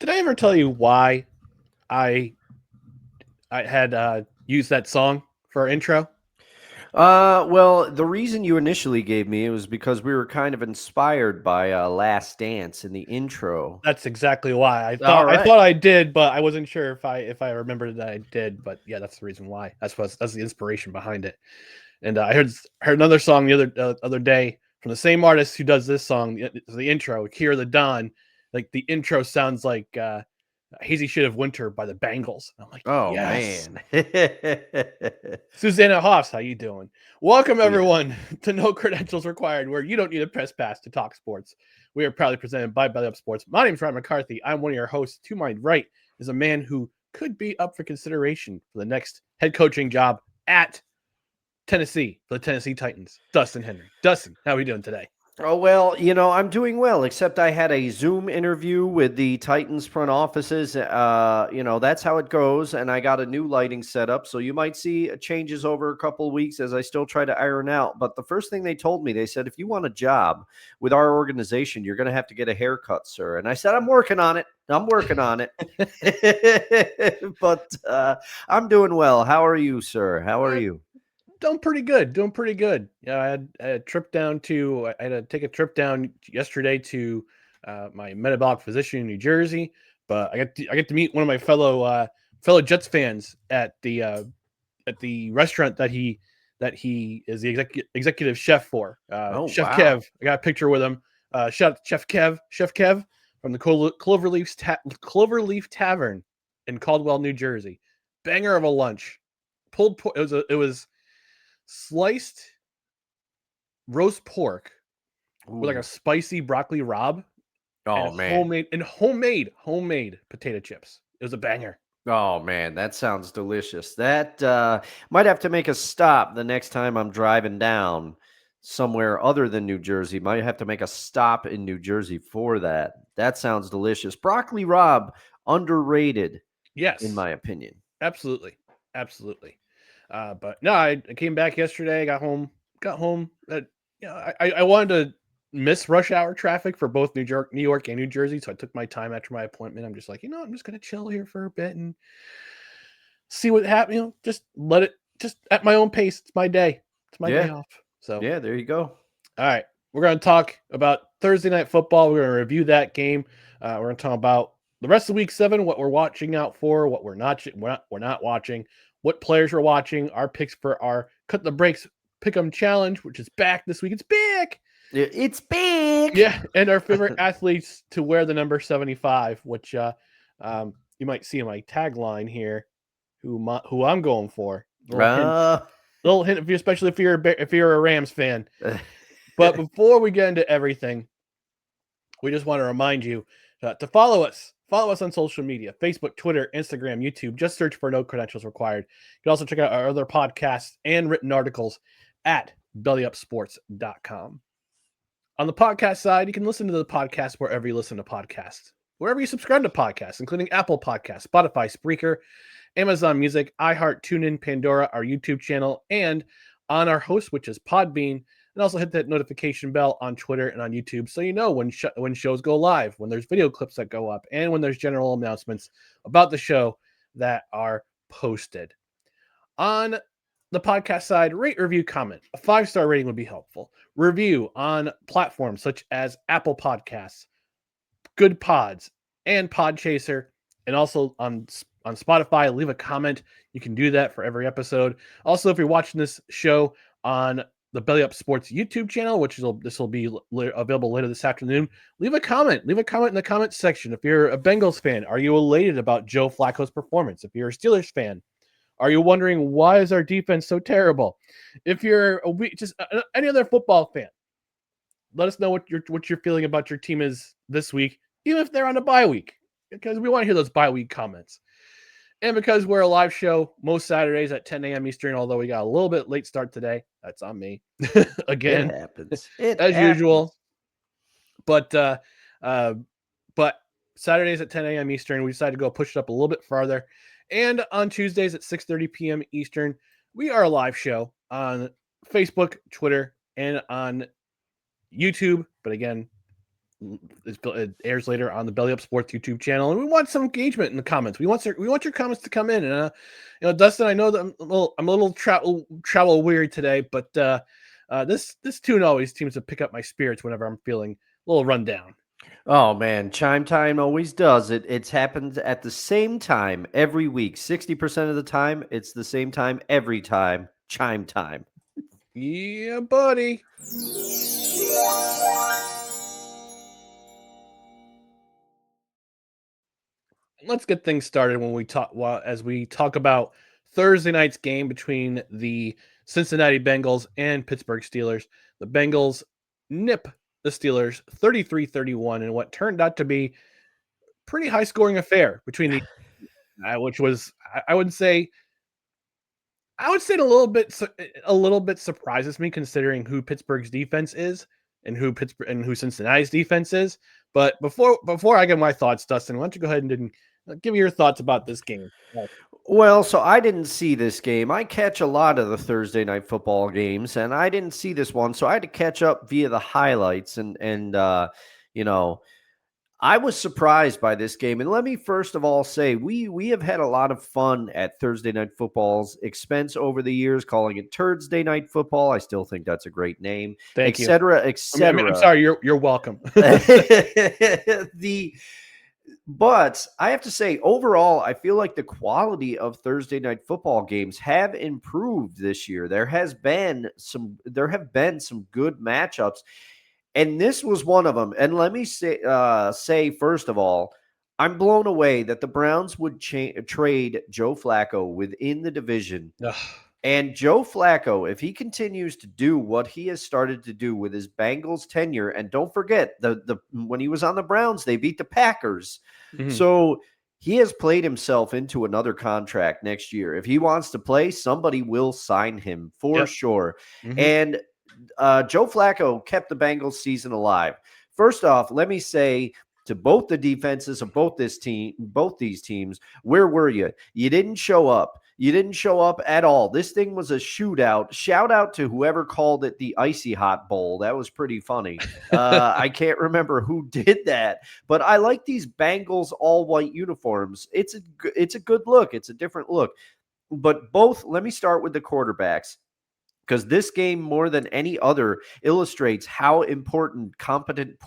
Did I ever tell you why I had used that song for our intro? Well, the reason you initially gave me was because we were kind of inspired by Last Dance in the intro. That's exactly why. I All thought I right. thought I did, but I wasn't sure if I remembered that I did. But yeah, that's the reason why. That's the inspiration behind it. And I heard another song the other day from the same artist who does this song, the intro, "Hear the Dawn." Like the intro sounds like "Hazy Shade of Winter" by the Bengals. I'm like, Oh yes. man. Susanna Hoffs, how you doing? Welcome Oh yeah. everyone to No Credentials Required, where you don't need a press pass to talk sports. We are proudly presented by Belly Up Sports. My name is Ryan McCarthy. I'm one of your hosts. To my right is a man who could be up for consideration for the next head coaching job at Tennessee for the Tennessee Titans, Dustin Henry. Dustin, how are we doing today? Oh well, I'm doing well, except I had a Zoom interview with the Titans front offices. That's how it goes, and I got a new lighting setup, so you might see changes over a couple of weeks as I still try to iron out. But the first thing they told me, they said, if you want a job with our organization, you're going to have to get a haircut, sir. And I said, I'm working on it. I'm working on it. But I'm doing well. How are you, sir? How are Uh, you? Doing pretty good. Doing pretty good. Yeah, I had a trip down to. I had to take a trip down yesterday to my metabolic physician in New Jersey. But I get to meet one of my fellow Jets fans at the restaurant that he is the executive chef for. Oh, Chef wow. Kev. I got a picture with him. Chef Kev from the Cloverleaf Tavern in Caldwell, New Jersey. Banger of a lunch. It was sliced roast pork with like a Ooh. spicy broccoli rabe and Oh, man. homemade potato chips. It was a banger. Oh man, that sounds delicious. That might have to make a stop the next time I'm driving down somewhere other than New Jersey. Might have to make a stop in New Jersey for that. That sounds delicious. Broccoli Rob, underrated in Yes, my opinion. absolutely, absolutely. But no, I came back yesterday. Got home. I wanted to miss rush hour traffic for both New York, and New Jersey. So I took my time after my appointment. I'm just like, I'm just gonna chill here for a bit and see what happens. Just let it just at my own pace. It's my day. It's my day Yeah. off. So Yeah, there you go. all right, we're going to talk about Thursday night football. We're going to review that game. We're going to talk about the rest of Week 7, what we're watching out for, what we're not watching, what players we're watching, our picks for our cut the breaks pick'em challenge, which is back this week. It's back. It's big. Yeah, and our favorite athletes to wear the number 75, which you might see in my tagline here, who I'm going for. Uh, Little hint, especially if you're a Rams fan. But before we get into everything, we just want to remind you to follow us. Follow us on social media: Facebook, Twitter, Instagram, YouTube. Just search for No Credentials Required. You can also check out our other podcasts and written articles at bellyupsports.com. On the podcast side, you can listen to the podcast wherever you listen to podcasts, wherever you subscribe to podcasts, including Apple Podcasts, Spotify, Spreaker, Amazon Music, iHeart, TuneIn, Pandora, our YouTube channel, and on our host, which is Podbean. And also hit that notification bell on Twitter and on YouTube so you know when shows go live, when there's video clips that go up, and when there's general announcements about the show that are posted. On the podcast side, rate, review, comment. A 5-star rating would be helpful. Review on platforms such as Apple Podcasts, Good Pods, and Podchaser, and also on Spotify. Leave a comment. You can do that for every episode. Also, if you're watching this show on the Belly Up Sports YouTube channel, this will be available later this afternoon, leave a comment. Leave a comment in the comment section. If you're a Bengals fan, are you elated about Joe Flacco's performance? If you're a Steelers fan, are you wondering why is our defense so terrible? If you're any other football fan, let us know what you're feeling about your team is this week, even if they're on a bye week, because we want to hear those bye week comments. And because we're a live show most Saturdays at 10 a.m. Eastern, although we got a little bit late start today, that's on me it again, happens. It as happens. usual. But uh, but Saturdays at 10 a.m. Eastern, we decided to go push it up a little bit farther. And on Tuesdays at 6:30 p.m. Eastern, we are a live show on Facebook, Twitter, and on YouTube. But again, It airs later on the Belly Up Sports YouTube channel, and we want some engagement in the comments. We want your comments to come in. And Dustin, I know that I'm a little travel weary today, but this tune always seems to pick up my spirits whenever I'm feeling a little run down. Oh man, chime time always does it. It's happened at the same time every week. 60% of the time, it's the same time every time. Chime time. Yeah, buddy. Let's get things started as we talk about Thursday night's game between the Cincinnati Bengals and Pittsburgh Steelers. The Bengals nip the Steelers 33-31 in what turned out to be pretty high scoring affair between the which was I would say it a little bit surprises me considering who Pittsburgh's defense is and who Cincinnati's defense is. But before I get my thoughts, Dustin, why don't you go ahead and give me your thoughts about this game? Well, so I didn't see this game. I catch a lot of the Thursday night football games, and I didn't see this one, so I had to catch up via the highlights. And I was surprised by this game. And let me first of all say, we have had a lot of fun at Thursday Night Football's expense over the years, calling it Thursday Night Football. I still think that's a great name, Thank you. et cetera. I'm sorry. You're welcome. But I have to say, overall, I feel like the quality of Thursday Night Football games have improved this year. There have been some good matchups. And this was one of them. And let me say first of all, I'm blown away that the Browns would trade Joe Flacco within the division. Ugh. And Joe Flacco, if he continues to do what he has started to do with his Bengals tenure, and don't forget, the when he was on the Browns, they beat the Packers. Mm-hmm. So he has played himself into another contract next year. If he wants to play, somebody will sign him for sure. Mm-hmm. And Joe Flacco kept the Bengals season alive. First off, let me say to both the defenses of both these teams, where were you? You didn't show up. You didn't show up at all. This thing was a shootout. Shout out to whoever called it the Icy Hot Bowl. That was pretty funny. I can't remember who did that, but I like these Bengals all-white uniforms. It's a good look. It's a different look. But let me start with the quarterbacks, because this game, more than any other, illustrates how important competent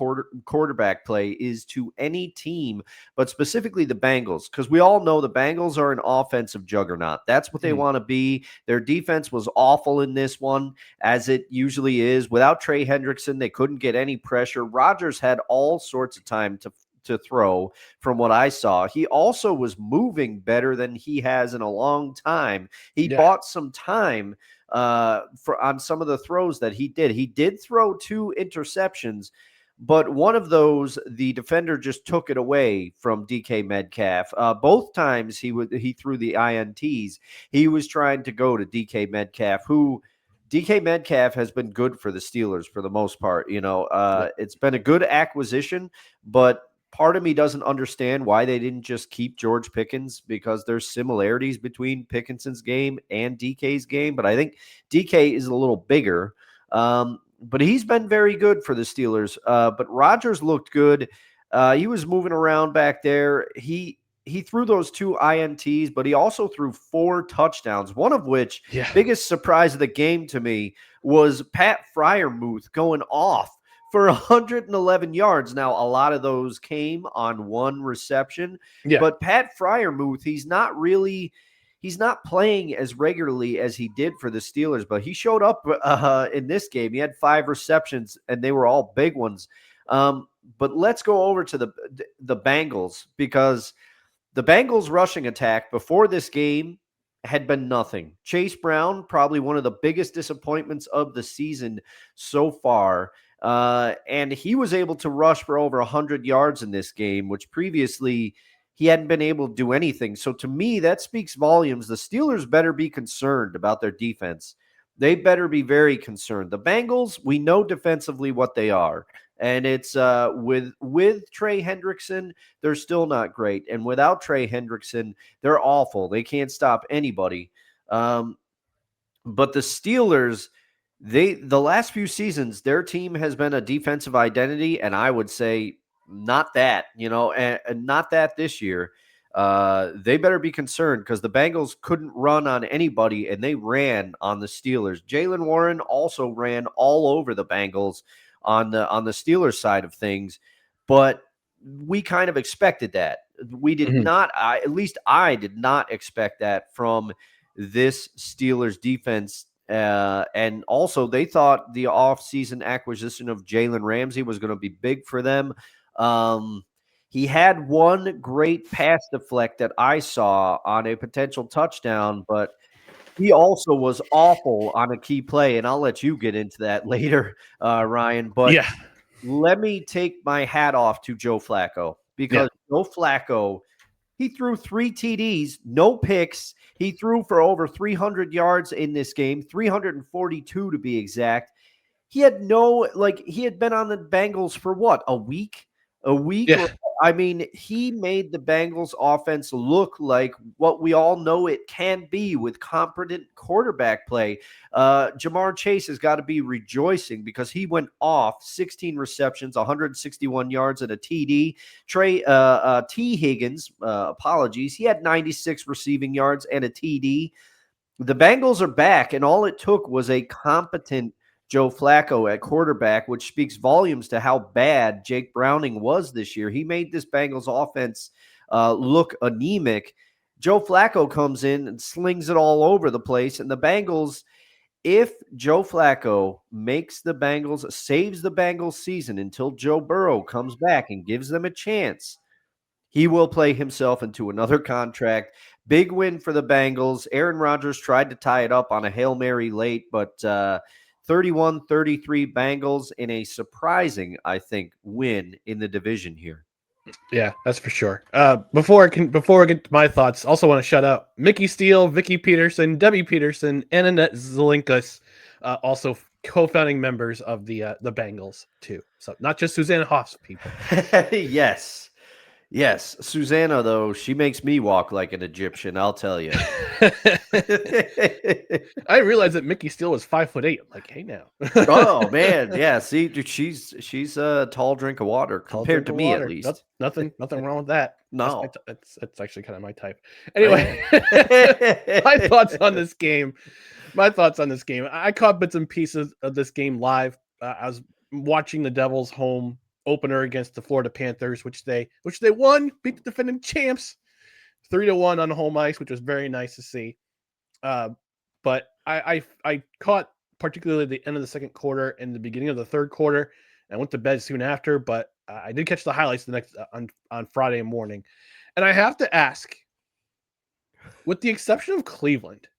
quarterback play is to any team, but specifically the Bengals, because we all know the Bengals are an offensive juggernaut. That's what they want to be. Their defense was awful in this one, as it usually is. Without Trey Hendrickson, they couldn't get any pressure. Rodgers had all sorts of time to throw from what I saw. He also was moving better than he has in a long time. He bought some time on some of the throws that he did. He did throw 2 interceptions, but one of those, the defender just took it away from DK Metcalf. Both times he threw the INTs. He was trying to go to DK Metcalf, who DK Metcalf has been good for the Steelers for the most part. It's been a good acquisition, but part of me doesn't understand why they didn't just keep George Pickens, because there's similarities between Pickenson's game and DK's game. But I think DK is a little bigger. But he's been very good for the Steelers. But Rodgers looked good. He was moving around back there. He threw those 2 INTs, but he also threw 4 touchdowns, one of which, biggest surprise of the game to me, was Pat Freiermuth going off for 111 yards. Now, a lot of those came on 1 reception, but Pat Freiermuth, he's not playing as regularly as he did for the Steelers, but he showed up in this game. He had 5 receptions, and they were all big ones. But let's go over to the Bengals, because the Bengals rushing attack before this game had been nothing. Chase Brown, probably one of the biggest disappointments of the season so far. And he was able to rush for over 100 yards in this game, which previously he hadn't been able to do anything. So to me, that speaks volumes. The Steelers better be concerned about their defense. They better be very concerned. The Bengals, we know defensively what they are. And it's with Trey Hendrickson, they're still not great. And without Trey Hendrickson, they're awful. They can't stop anybody. But the Steelers, the last few seasons, their team has been a defensive identity, and I would say not that, and not that this year. They better be concerned because the Bengals couldn't run on anybody, and they ran on the Steelers. Jaylen Warren also ran all over the Bengals on the Steelers side of things, but we kind of expected that. We did not, at least I did not expect that from this Steelers defense. And also, they thought the offseason acquisition of Jalen Ramsey was going to be big for them. He had one great pass deflect that I saw on a potential touchdown, but he also was awful on a key play, and I'll let you get into that later, Ryan. But Yeah. let me take my hat off to Joe Flacco because Joe Flacco, he threw 3 TDs, no picks. He threw for over 300 yards in this game, 342 to be exact. He had he had been on the Bengals for what, a week? A week? Yeah. I mean, he made the Bengals offense look like what we all know it can be with competent quarterback play. Jamar Chase has got to be rejoicing because he went off 16 receptions, 161 yards and a TD. T. Higgins, apologies, he had 96 receiving yards and a TD. The Bengals are back, and all it took was a competent Joe Flacco at quarterback, which speaks volumes to how bad Jake Browning was this year. He made this Bengals offense look anemic. Joe Flacco comes in and slings it all over the place, and the Bengals, if Joe Flacco saves the Bengals season until Joe Burrow comes back and gives them a chance, he will play himself into another contract. Big win for the Bengals. Aaron Rodgers tried to tie it up on a Hail Mary late, but 31-33 Bengals in a surprising, I think, win in the division here. Yeah, that's for sure. Before I get to my thoughts, also want to shout out Mickey Steele, Vicky Peterson, Debbie Peterson, and Annette Zelinkas, also co-founding members of the Bengals too. So not just Susanna Hoffs people. Yes. Susanna, though, she makes me walk like an Egyptian, I'll tell you. I realized that Mickey Steele was 5'8". I'm like, hey now. Oh man, yeah. See, she's a tall drink of water compared to me, at least. Nothing wrong with that. No, it's actually kind of my type. Anyway, my thoughts on this game. I caught bits and pieces of this game live. I was watching the Devils' home opener against the Florida Panthers, which they won, beat the defending champs 3-1 on home ice, which was very nice to see. But I caught particularly the end of the second quarter and the beginning of the third quarter. And I went to bed soon after, but I did catch the highlights the next on Friday morning. And I have to ask, with the exception of Cleveland,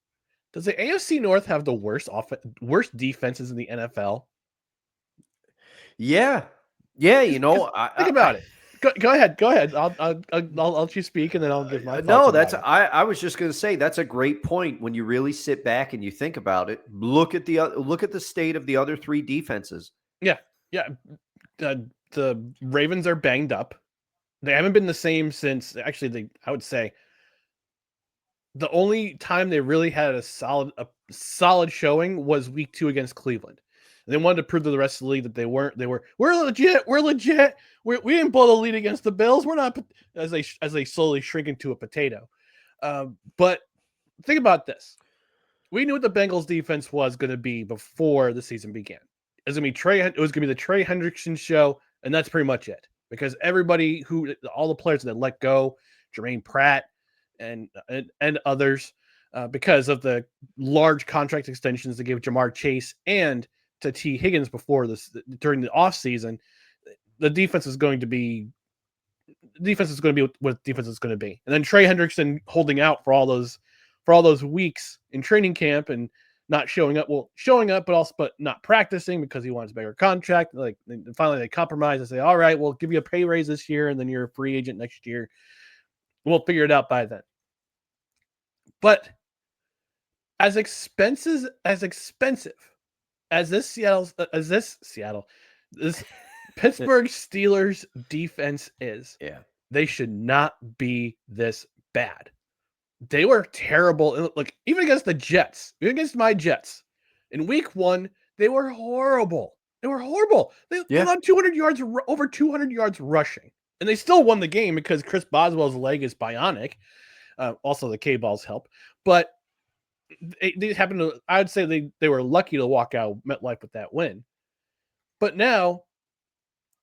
does the AFC North have the worst defenses in the NFL? Yeah. Think about it. Go ahead. I'll let you speak, and then I'll give my thoughts. No, I was just going to say that's a great point when you really sit back and you think about it. Look at the state of the other 3 defenses. Yeah. The Ravens are banged up. They haven't been the same since I would say the only time they really had a solid showing was week 2 against Cleveland. And they wanted to prove to the rest of the league that we're legit. We didn't blow the lead against the Bills. We're not, as they slowly shrink into a potato. But think about this. We knew what the Bengals defense was going to be before the season began. It was going to be the Trey Hendrickson show, and that's pretty much it. Because all the players that let go, Jermaine Pratt and others, because of the large contract extensions they gave Jamar Chase and to T. Higgins during the offseason, the defense is going to be what defense is going to be. And then Trey Hendrickson holding out for all those weeks in training camp and not showing up, but not practicing because he wants a bigger contract. And finally they compromise and say, all right, we'll give you a pay raise this year, and then you're a free agent next year. We'll figure it out by then. But as expensive as this Pittsburgh Steelers defense is, they should not be this bad. They were terrible. Even against the Jets, even against my Jets, in week 1, They were horrible. They allowed 200 yards, over 200 yards rushing. And they still won the game because Chris Boswell's leg is bionic. Also, the K-balls help. But they happened to, I would say they were lucky to walk out of MetLife with that win. But now,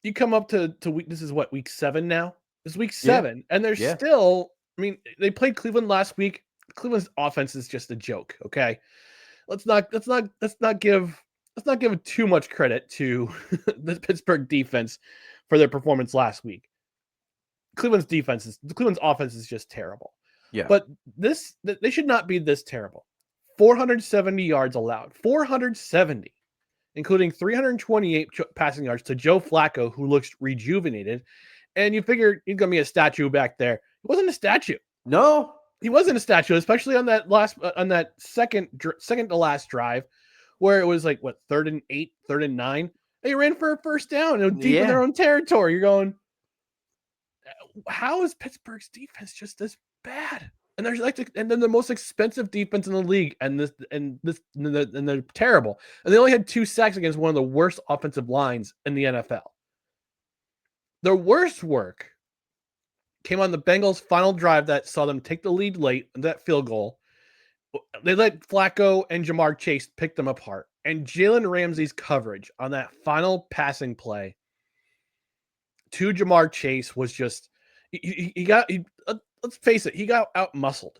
you come up to week, this is what, week 7 now? This is week 7. And they're still, I mean, they played Cleveland last week. Cleveland's offense is just a joke, okay? Let's not give too much credit to the Pittsburgh defense for their performance last week. Cleveland's offense is just terrible. Yeah. But they should not be this terrible. 470 yards allowed. 470, including 328 passing yards to Joe Flacco, who looks rejuvenated. And you figure he's going to be a statue back there. He wasn't a statue. No. He wasn't a statue, especially on that second to last drive, where it was like, what, 3rd and 8, 3rd and 9. They ran for a first down and deep in their own territory. You're going, how is Pittsburgh's defense just this bad? And there's and then the most expensive defense in the league, and they're terrible. And they only had 2 sacks against one of the worst offensive lines in the NFL. Their worst work came on the Bengals' final drive that saw them take the lead late, that field goal. They let Flacco and Jamar Chase pick them apart. And Jalen Ramsey's coverage on that final passing play to Jamar Chase was just, let's face it, he got out-muscled.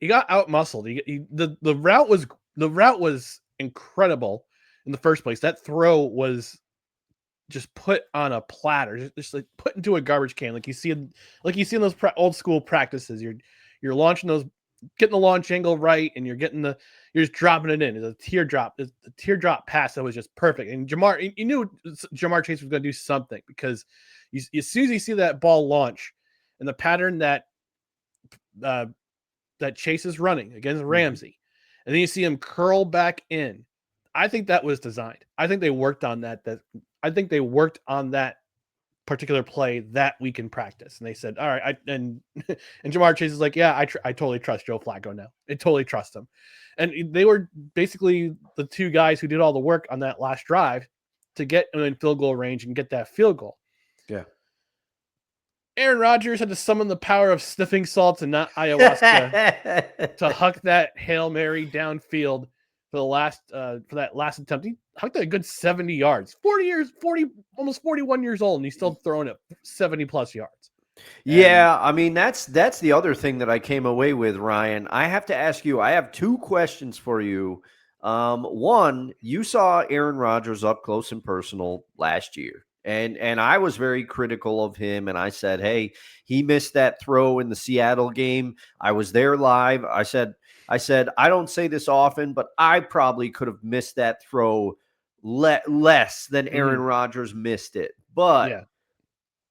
The route was incredible in the first place. That throw was just put on a platter, just like put into a garbage can, like you see in those old school practices. You're launching those, getting the launch angle right, and you're just dropping it in. It's a teardrop pass that was just perfect. And you knew Jamar Chase was going to do something, because as soon as you see that ball launch and the pattern that Chase is running against Ramsey, and then you see him curl back in, I think that was designed. I think they worked on that. I think they worked on that particular play that week in practice, and they said, "All right." And Jamar Chase is like, "Yeah, I totally trust Joe Flacco now. I totally trust him." And they were basically the 2 guys who did all the work on that last drive to get in field goal range and get that field goal. Yeah. Aaron Rodgers had to summon the power of sniffing salts and not ayahuasca to huck that Hail Mary downfield for that last attempt. He hucked a good 70 yards. 40, almost 41 years old, and he's still throwing it 70 plus yards. Yeah, I mean, that's the other thing that I came away with, Ryan. I have to ask you, I have 2 questions for you. One, you saw Aaron Rodgers up close and personal last year. And I was very critical of him, and I said, hey, he missed that throw in the Seattle game. I was there live. I said, I don't say this often, but I probably could have missed that throw less than Aaron Rodgers missed it. But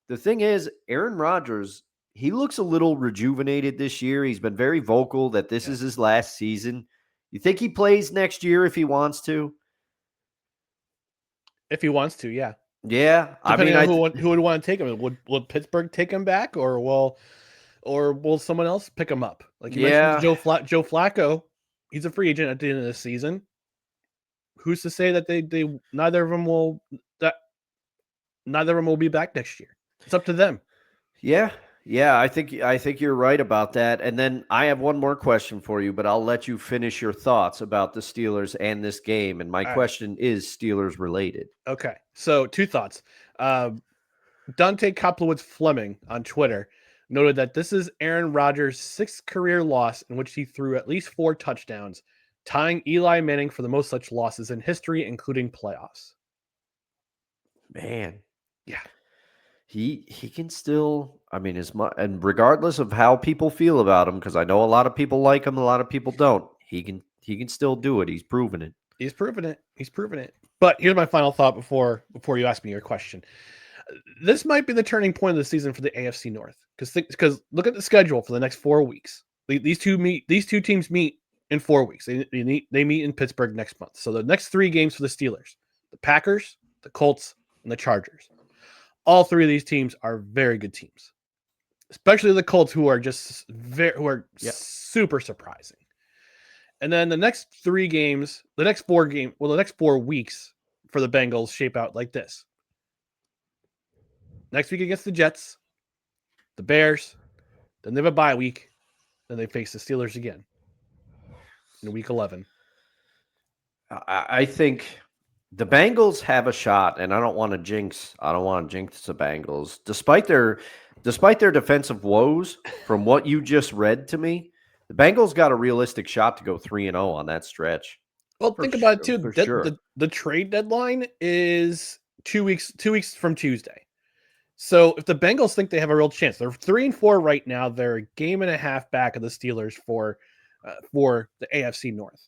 the thing is, Aaron Rodgers, he looks a little rejuvenated this year. He's been very vocal that this is his last season. You think he plays next year if he wants to? If he wants to, yeah. Yeah, depending on who would want to take him. Would Pittsburgh take him back, or will someone else pick him up? Like you mentioned, Joe Flacco, he's a free agent at the end of the season. Who's to say that neither of them will be back next year? It's up to them. Yeah, I think you're right about that. And then I have one more question for you, but I'll let you finish your thoughts about the Steelers and this game. And my question is Steelers related. Okay, so 2 thoughts. Dante Koplowitz Fleming on Twitter noted that this is Aaron Rodgers' 6th career loss in which he threw at least 4 touchdowns, tying Eli Manning for the most such losses in history, including playoffs. Man. Yeah. He can still, I mean, and regardless of how people feel about him, because I know a lot of people like him, a lot of people don't. He can still do it. He's proven it. He's proven it. But here's my final thought before you ask me your question. This might be the turning point of the season for the AFC North, because look at the schedule for the next 4 weeks. These two teams meet in 4 weeks. They meet in Pittsburgh next month. So the next 3 games for the Steelers: the Packers, the Colts, and the Chargers. All 3 of these teams are very good teams, especially the Colts, who are super surprising. And then the next 4 weeks for the Bengals shape out like this. Next week against the Jets, the Bears, then they have a bye week, then they face the Steelers again in week 11. I think the Bengals have a shot, and I don't want to jinx the Bengals. Despite their defensive woes, from what you just read to me, the Bengals got a realistic shot to go 3-0 on that stretch. Well, think about it too. The trade deadline is 2 weeks from Tuesday. So if the Bengals think they have a real chance, they're 3-4 right now. They're a game and a half back of the Steelers for the AFC North.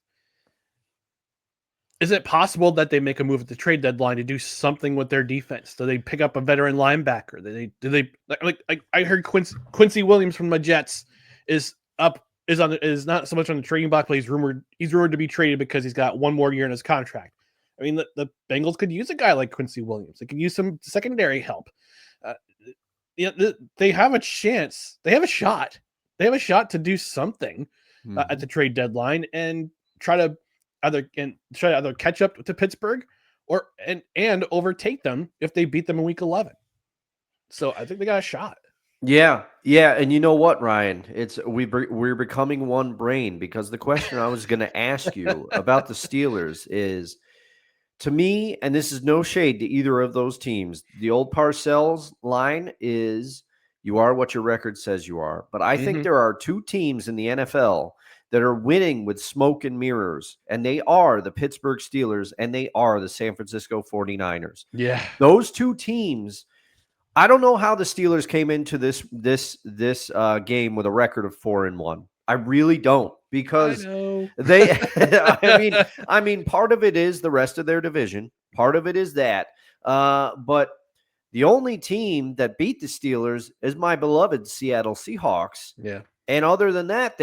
Is it possible that they make a move at the trade deadline to do something with their defense? Do they pick up a veteran linebacker? I heard Quincy Williams from the Jets is not so much on the trading block, but he's rumored to be traded because he's got one more year in his contract. I mean, the Bengals could use a guy like Quincy Williams. They could use some secondary help. They have a chance. They have a shot. They have a shot to do something at the trade deadline and try to either catch up to Pittsburgh and overtake them if they beat them in week 11. So I think they got a shot. Yeah, and you know what, Ryan? We're becoming one brain, because the question I was going to ask you about the Steelers is, to me, and this is no shade to either of those teams, the old Parcells line is, you are what your record says you are. But I think there are 2 teams in the NFL that are winning with smoke and mirrors, and they are the Pittsburgh Steelers and they are the San Francisco 49ers. Yeah. Those 2 teams, I don't know how the Steelers came into this game with a record of 4-1. I really don't, because they I mean part of it is the rest of their division. Part of it is that. But the only team that beat the Steelers is my beloved Seattle Seahawks. Yeah. And other than that,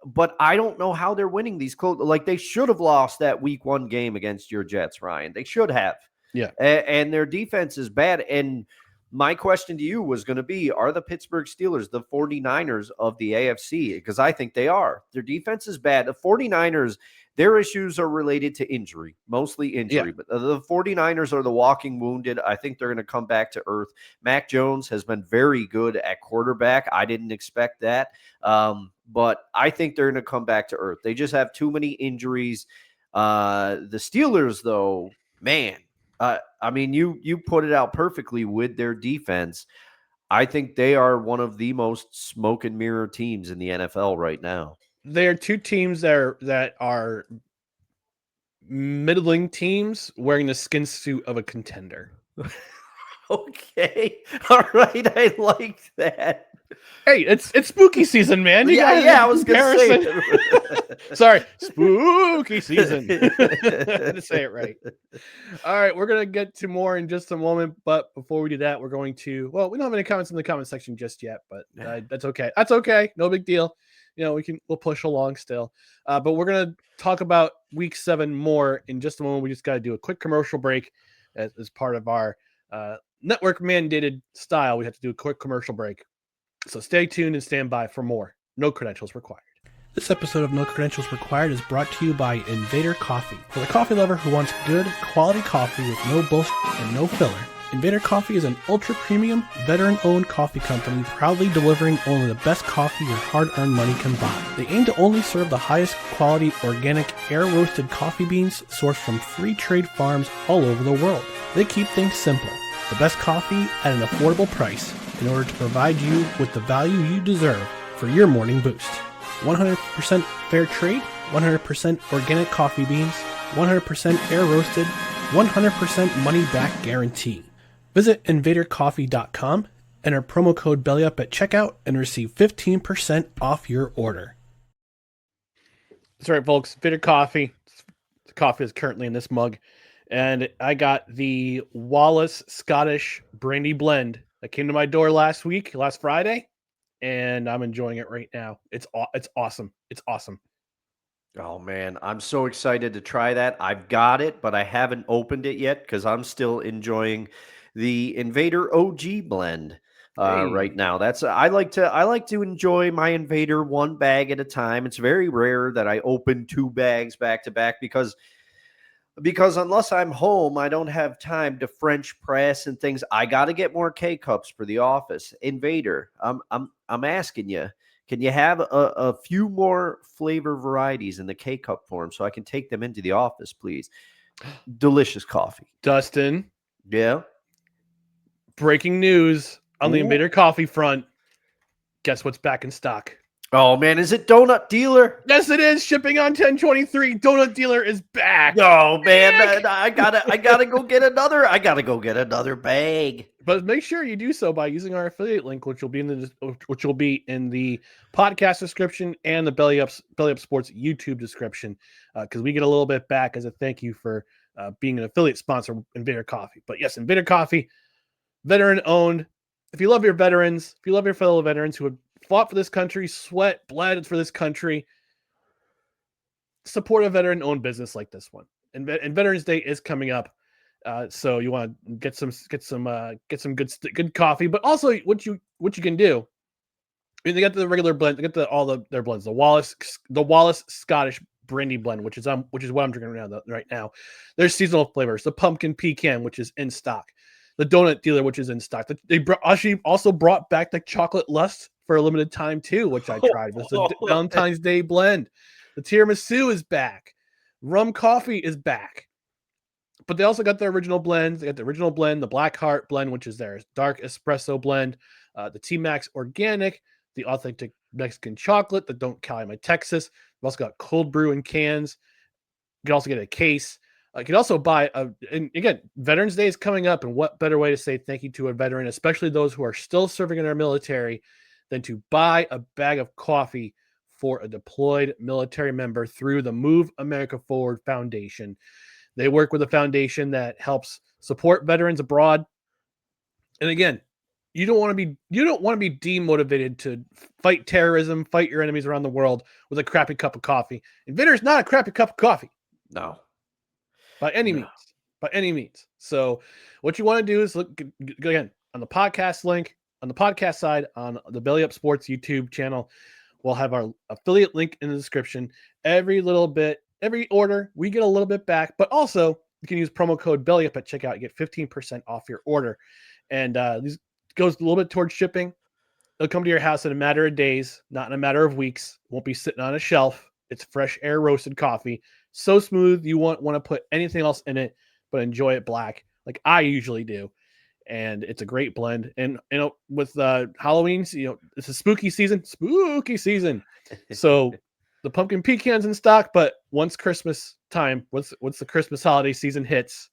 but I don't know how they're winning these close. Like, they should have lost that week 1 game against your Jets, Ryan. They should have. Yeah. And their defense is bad. And my question to you was going to be, are the Pittsburgh Steelers the 49ers of the AFC? Because I think they are. Their defense is bad. The 49ers, their issues are related to injury, mostly injury. Yeah. But the 49ers are the walking wounded. I think they're going to come back to earth. Mac Jones has been very good at quarterback. I didn't expect that. But I think they're going to come back to earth. They just have too many injuries. The Steelers, though, man, I mean, you put it out perfectly with their defense. I think they are one of the most smoke and mirror teams in the NFL right now. They are 2 teams that are middling teams wearing the skin suit of a contender. Okay. All right. I like that. Hey, it's spooky season, man. I was going to say. Sorry, spooky season. To say it right. All right, we're going to get to more in just a moment, but before we do that, we're going to, we don't have any comments in the comment section just yet, but that's okay. That's okay. No big deal. We'll push along still. But we're going to talk about week 7 more in just a moment. We just got to do a quick commercial break as part of our network mandated style. We have to do a quick commercial break. So stay tuned and stand by for more. No credentials required. This episode of No Credentials Required is brought to you by Invader Coffee. For the coffee lover who wants good, quality coffee with no bullshit and no filler, Invader Coffee is an ultra-premium, veteran-owned coffee company proudly delivering only the best coffee your hard-earned money can buy. They aim to only serve the highest quality, organic, air-roasted coffee beans sourced from free trade farms all over the world. They keep things simple. The best coffee at an affordable price in order to provide you with the value you deserve for your morning boost. 100% fair trade, 100% organic coffee beans, 100% air roasted, 100% money back guarantee. Visit invadercoffee.com, enter promo code BELLYUP at checkout, and receive 15% off your order. That's right, folks. Invader Coffee. The coffee is currently in this mug. And I got the Wallace Scottish Brandy Blend that came to my door last Friday, and I'm enjoying it right now. It's awesome. It's awesome. Oh, man, I'm so excited to try that. I've got it, but I haven't opened it yet because I'm still enjoying the Invader OG blend. right now. That's I like to enjoy my Invader one bag at a time. It's very rare that I open 2 bags back to back because unless I'm home, I don't have time to French press and things. I got to get more K cups for the office. Invader, I'm asking you, can you have a few more flavor varieties in the K cup form so I can take them into the office, please? Delicious coffee. Dustin. Yeah. Breaking news on the Ooh. Invader Coffee front. Guess what's back in stock? Oh man, is it Donut Dealer? Yes, it is. Shipping on 10/23. Donut Dealer is back. Oh man, I gotta go get another. I gotta go get another bag. But make sure you do so by using our affiliate link, which will be in the podcast description and the Belly Up Sports YouTube description, because we get a little bit back as a thank you for being an affiliate sponsor of Invader Coffee. But yes, Invader Coffee, veteran owned. If you love your veterans, if you love your fellow veterans who have fought for this country, sweat, bled for this country, support a veteran-owned business like this one. And Veterans Day is coming up, so you want to get some good coffee. But also, what you can do, I mean, they got the regular blend, they got all their blends, the Wallace Scottish brandy blend, which is what I'm drinking right now. There's seasonal flavors, the pumpkin pecan, which is in stock, the Donut Dealer, which is in stock. They actually also brought back the chocolate lust for a limited time too, which I tried. It's a Valentine's Day blend. The tiramisu is back. Rum coffee is back. But they also got the original blends. They got the original blend, the Black Heart blend, which is their dark espresso blend, the T-Max Organic, the authentic Mexican chocolate, the Don't Calumet Texas. We've also got cold brew in cans. You can also get a case. You can also buy and again, Veterans Day is coming up, and what better way to say thank you to a veteran, especially those who are still serving in our military, than to buy a bag of coffee for a deployed military member through the Move America Forward Foundation. They work with a foundation that helps support veterans abroad. And again, you don't want to be demotivated to fight terrorism, fight your enemies around the world with a crappy cup of coffee. Invader is not a crappy cup of coffee. No. By any means. So what you want to do is look again on the podcast link, on the podcast side, on the Belly Up Sports YouTube channel. We'll have our affiliate link in the description. Every order, we get a little bit back, but also you can use promo code BELLYUP at checkout. You get 15% off your order. And this goes a little bit towards shipping. It'll come to your house in a matter of days, not in a matter of weeks. Won't be sitting on a shelf. It's fresh air roasted coffee. So smooth, you won't want to put anything else in it, but enjoy it black like I usually do. And it's a great blend. And, with Halloween, it's a spooky season. So the pumpkin pecans in stock, but once Christmas time, once the Christmas holiday season hits,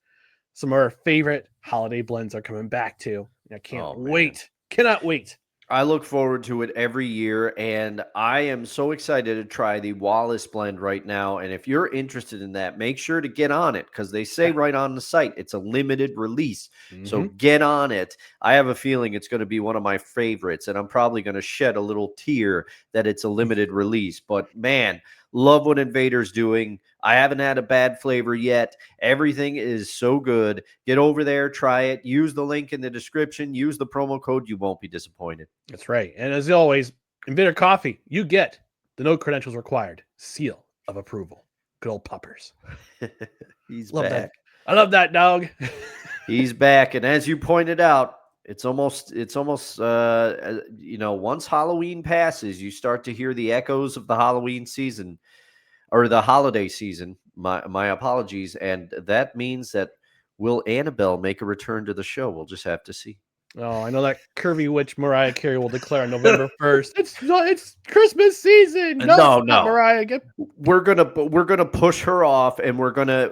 some of our favorite holiday blends are coming back too. I can't wait. Cannot wait. I look forward to it every year, and I am so excited to try the Wallace blend right now. And if you're interested in that, make sure to get on it, because they say right on the site it's a limited release. So get on it. I have a feeling it's going to be one of my favorites, and I'm probably going to shed a little tear that it's a limited release. But man, love what Invader's doing. I haven't had a bad flavor yet. Everything is so good. Get over there, try it. Use the link in the description. Use the promo code. You won't be disappointed. That's right. And as always, Invader Coffee, you get the no credentials required seal of approval. Good old puppers. He's love back. That. I love that dog. He's back. And as you pointed out, it's almost once Halloween passes, you start to hear the echoes of the Halloween season, or the holiday season. My apologies. And that means that will Annabelle make a return to the show? We'll just have to see. Oh, I know that curvy witch Mariah Carey will declare on November 1st. It's Christmas season. No, Mariah. We're gonna push her off, and we're gonna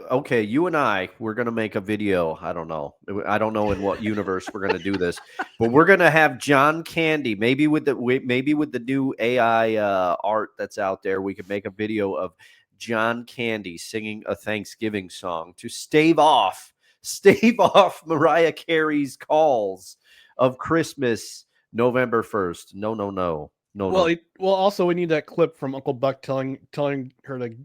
make a video. I don't know in what universe we're gonna do this, but we're gonna have John Candy. Maybe with the new AI art that's out there, we could make a video of John Candy singing a Thanksgiving song to stave off Mariah Carey's calls of Christmas November 1st. No. Also we need that clip from Uncle Buck telling her to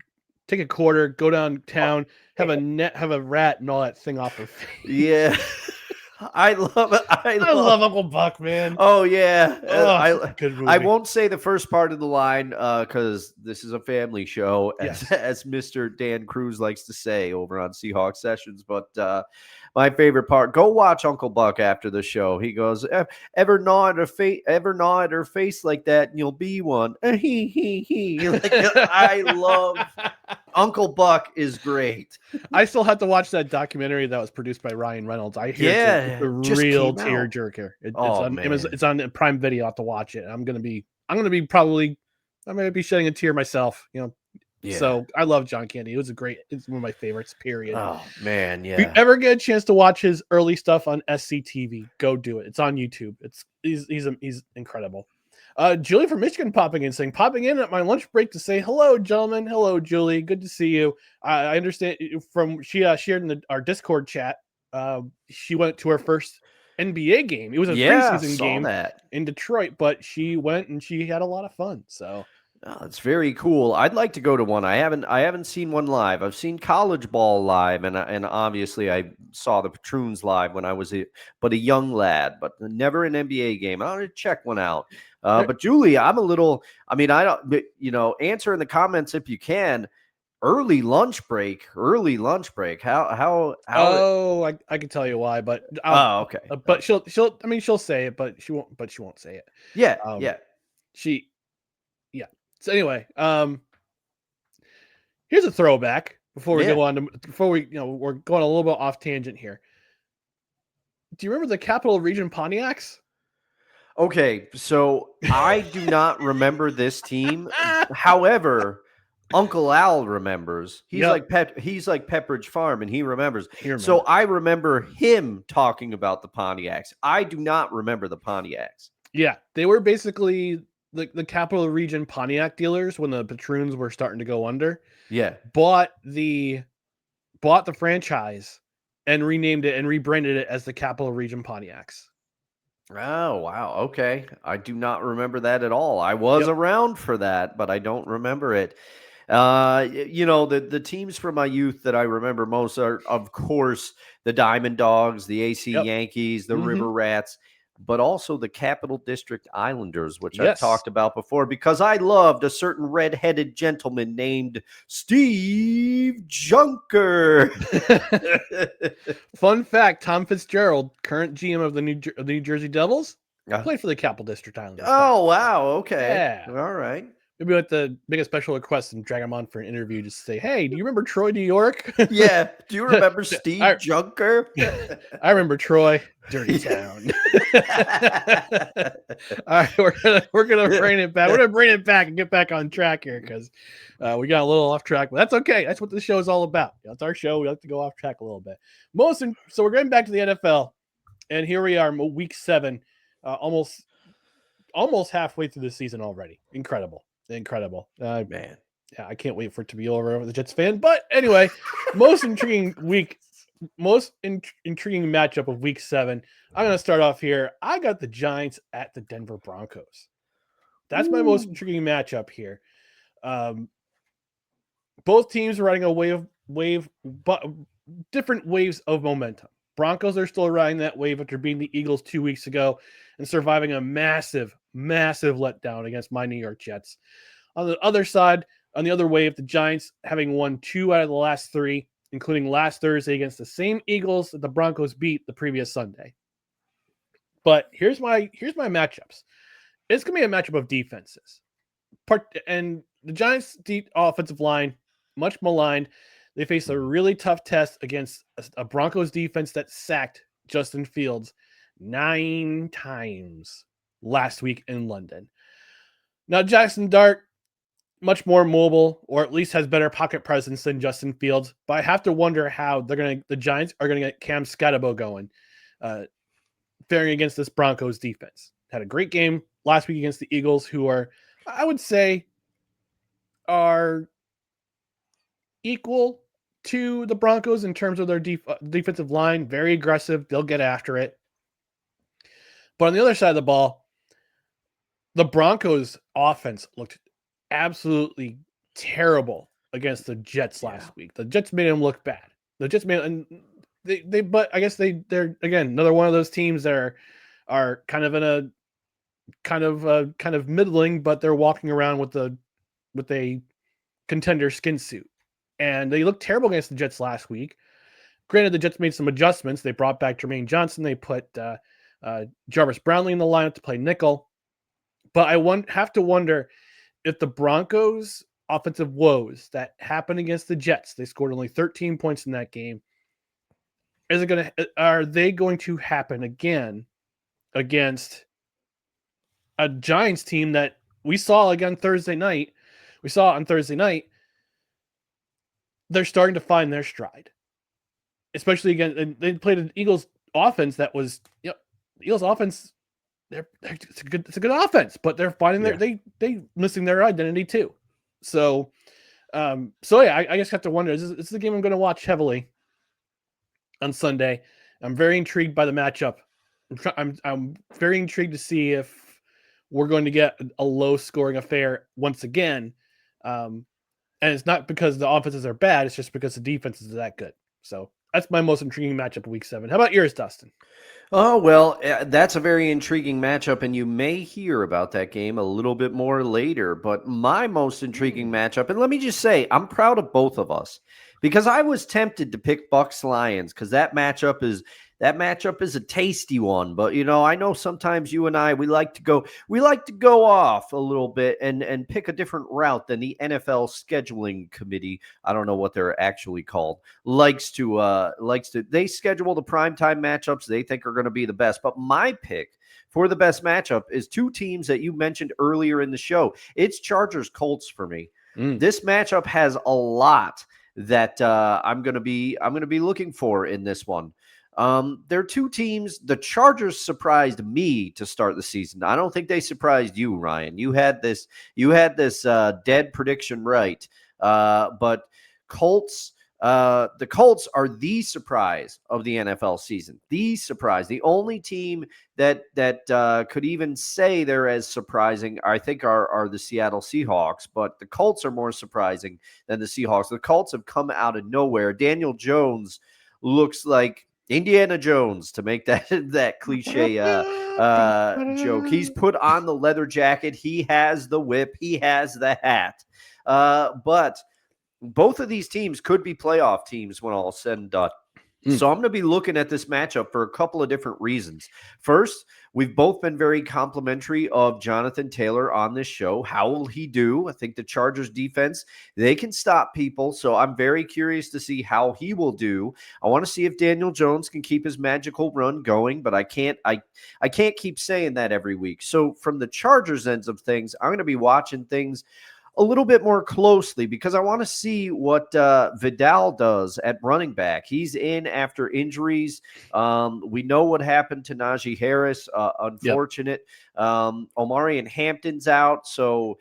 take a quarter, go downtown, have a rat and all that thing off her face. Yeah. I love it. I love Uncle Buck, man. Oh yeah, Good movie. I won't say the first part of the line because this is a family show, Yes. as Mr. Dan Cruz likes to say over on Seahawks Sessions. But my favorite part: go watch Uncle Buck after the show. He goes, "Ever nod her face like that, and you'll be one." He. Like, I love Uncle Buck is great. I still have to watch that documentary that was produced by Ryan Reynolds. I hear it's a just real came out. tearjerker. Oh, man. It's on Prime Video. I have to watch it. I'm gonna be shedding a tear myself. Yeah. So I love John Candy. It's one of my favorites. Period. Oh man, If you yeah. ever get a chance to watch his early stuff on SCTV, go do it. It's on YouTube. He's incredible. Julie from Michigan popping in at my lunch break to say hello, gentlemen. Hello, Julie. Good to see you. I understand from she shared in our Discord chat. She went to her first NBA game. It was a preseason game in Detroit, but she went and she had a lot of fun. So it's very cool. I'd like to go to one. I haven't seen one live. I've seen college ball live, and obviously I saw the Patroons live when I was a young lad, but never an NBA game. I want to check one out. But Julie, I don't. Answer in the comments if you can. Early lunch break. How? Oh, I can tell you why, but okay. But she'll say it, but she won't say it. Yeah. So anyway, here's a throwback before we go on to we're going a little bit off tangent here. Do you remember the Capital Region Pontiacs? Okay, so I do not remember this team. However, Uncle Al remembers. He's like Pepperidge Farm, and he remembers. So I remember him talking about the Pontiacs. I do not remember the Pontiacs. Yeah, they were basically the Capital Region Pontiac dealers when the Patroons were starting to go under. Yeah, bought the franchise and renamed it and rebranded it as the Capital Region Pontiacs. Oh, wow. Okay. I do not remember that at all. I was around for that, but I don't remember it. The teams from my youth that I remember most are, of course, the Diamond Dogs, the AC Yankees, the River Rats, but also the Capital District Islanders, which I've talked about before, because I loved a certain redheaded gentleman named Steve Junker. Fun fact, Tom Fitzgerald, current GM of the New Jersey Devils, played for the Capital District Islanders. Oh, wow. Okay. Yeah. All right. Maybe with the biggest special request and drag him on for an interview, just say, hey, do you remember Troy, New York? Yeah. Do you remember Steve Junker? I remember Troy, dirty town. All right, we're gonna bring it back. We're gonna bring it back and get back on track here because we got a little off track, but that's okay. That's what this show is all about. It's our show. We like to go off track a little bit. So we're getting back to the NFL, and here we are, week 7, almost halfway through the season already. Incredible. Man. Yeah, I can't wait for it to be over with the Jets fan. But anyway, most intriguing matchup of week 7. I'm going to start off here. I got the Giants at the Denver Broncos. That's my most intriguing matchup here. Both teams are riding a but different waves of momentum. Broncos are still riding that wave after beating the Eagles 2 weeks ago and surviving a massive letdown against my New York Jets. On the other side, on the other wave, the Giants having won 2 out of the last 3, including last Thursday against the same Eagles that the Broncos beat the previous Sunday. But here's my matchups. It's going to be a matchup of defenses. And the Giants' deep offensive line, much maligned. They face a really tough test against a Broncos defense that sacked Justin Fields 9 times last week in London. Now, Jackson Dart, much more mobile, or at least has better pocket presence than Justin Fields. But I have to wonder how the Giants are going to get Cam Scatterbo going, faring against this Broncos defense. Had a great game last week against the Eagles, who are, I would say, are equal to the Broncos in terms of their defensive line. Very aggressive. They'll get after it. But on the other side of the ball, the Broncos offense looked absolutely terrible against the Jets last week. The Jets made them look bad. The Jets made, and but I guess they're again another one of those teams that are kind of in a kind of middling, but they're walking around with a contender skin suit, and they looked terrible against the Jets last week. Granted, the Jets made some adjustments. They brought back Jermaine Johnson. They put Jarvis Brownlee in the lineup to play nickel. But I have to wonder if the Broncos' offensive woes that happened against the Jets, they scored only 13 points in that game. Are they going to happen again against a Giants team that we saw again Thursday night? We saw on Thursday night. They're starting to find their stride, especially again. They played an Eagles offense that was, the Eagles offense. It's a good offense, but they're finding they missing their identity too. So, I just have to wonder. This is the game I'm going to watch heavily on Sunday. I'm very intrigued by the matchup. I'm very intrigued to see if we're going to get a low scoring affair once again. And it's not because the offenses are bad. It's just because the defenses are that good. So that's my most intriguing matchup of Week 7. How about yours, Dustin? Oh, well, that's a very intriguing matchup, and you may hear about that game a little bit more later. But my most intriguing matchup, and let me just say, I'm proud of both of us because I was tempted to pick Bucks Lions because that matchup is a tasty one. But I know sometimes you and I we like to go off a little bit and pick a different route than the NFL scheduling committee. I don't know what they're actually called. Likes to they schedule the primetime matchups they think are going to be the best. But my pick for the best matchup is two teams that you mentioned earlier in the show. It's Chargers-Colts for me. This matchup has a lot that I'm going to be looking for in this one. There are two teams. The Chargers surprised me to start the season. I don't think they surprised you, Ryan. You had this dead prediction right. But Colts, the Colts are the surprise of the NFL season. The surprise, the only team that could even say they're as surprising, I think, are the Seattle Seahawks. But the Colts are more surprising than the Seahawks. The Colts have come out of nowhere. Daniel Jones looks like Indiana Jones, to make that cliche joke. He's put on the leather jacket. He has the whip. He has the hat. But both of these teams could be playoff teams when all is said and done. So I'm going to be looking at this matchup for a couple of different reasons. First, we've both been very complimentary of Jonathan Taylor on this show. How will he do? I think the Chargers defense, they can stop people. So I'm very curious to see how he will do. I want to see if Daniel Jones can keep his magical run going, but I can't keep saying that every week. So from the Chargers ends of things, I'm going to be watching things a little bit more closely because I want to see what Vidal does at running back. He's in after injuries. We know what happened to Najee Harris. Unfortunate. Omarion Hampton's out. So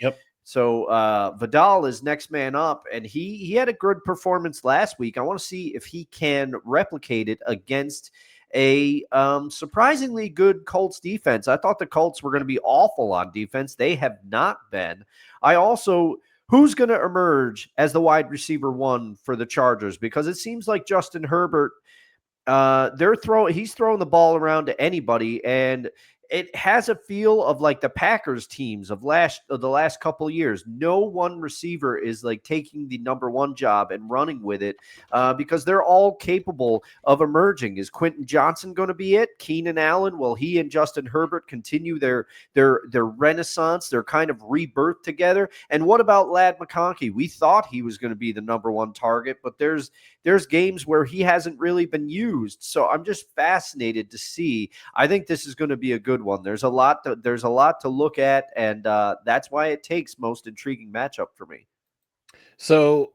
Vidal is next man up, and he had a good performance last week. I want to see if he can replicate it against a surprisingly good Colts defense. I thought the Colts were going to be awful on defense. They have not been. Who's going to emerge as the wide receiver one for the Chargers? Because it seems like Justin Herbert, he's throwing the ball around to anybody, and it has a feel of like the Packers teams of the last couple of years. No one receiver is like taking the number one job and running with it because they're all capable of emerging. Is Quentin Johnson going to be it? Keenan Allen? Will he and Justin Herbert continue their renaissance, their kind of rebirth together? And what about Ladd McConkey? We thought he was going to be the number one target, but there's games where he hasn't really been used. So I'm just fascinated to see. I think this is going to be a good one. There's a lot to look at, and that's why it takes most intriguing matchup for me. So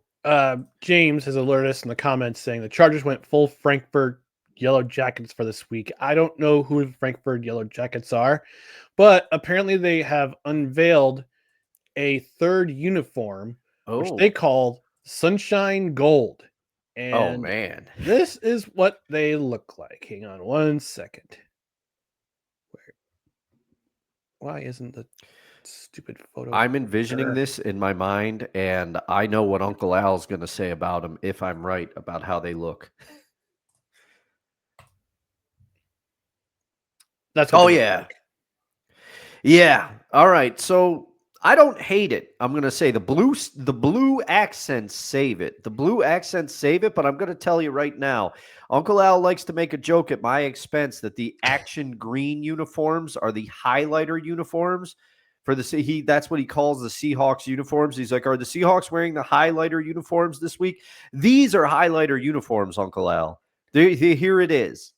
James has alerted us in the comments saying the Chargers went full Frankfurt Yellow Jackets for this week. I don't know who the Frankfurt Yellow Jackets are, but apparently they have unveiled a third uniform, which they called Sunshine Gold. And man, this is what they look like. Hang on one second. Why isn't the stupid photo? I'm envisioning this in my mind, and I know what Uncle Al's going to say about them if I'm right about how they look. That's what Oh, they look yeah. like. Yeah. All right. So I don't hate it. I'm going to say the blue accents save it. The blue accents save it, but I'm going to tell you right now, Uncle Al likes to make a joke at my expense that the action green uniforms are the highlighter uniforms for that's what he calls the Seahawks uniforms. He's like, "Are the Seahawks wearing the highlighter uniforms this week?" These are highlighter uniforms, Uncle Al. Here it is.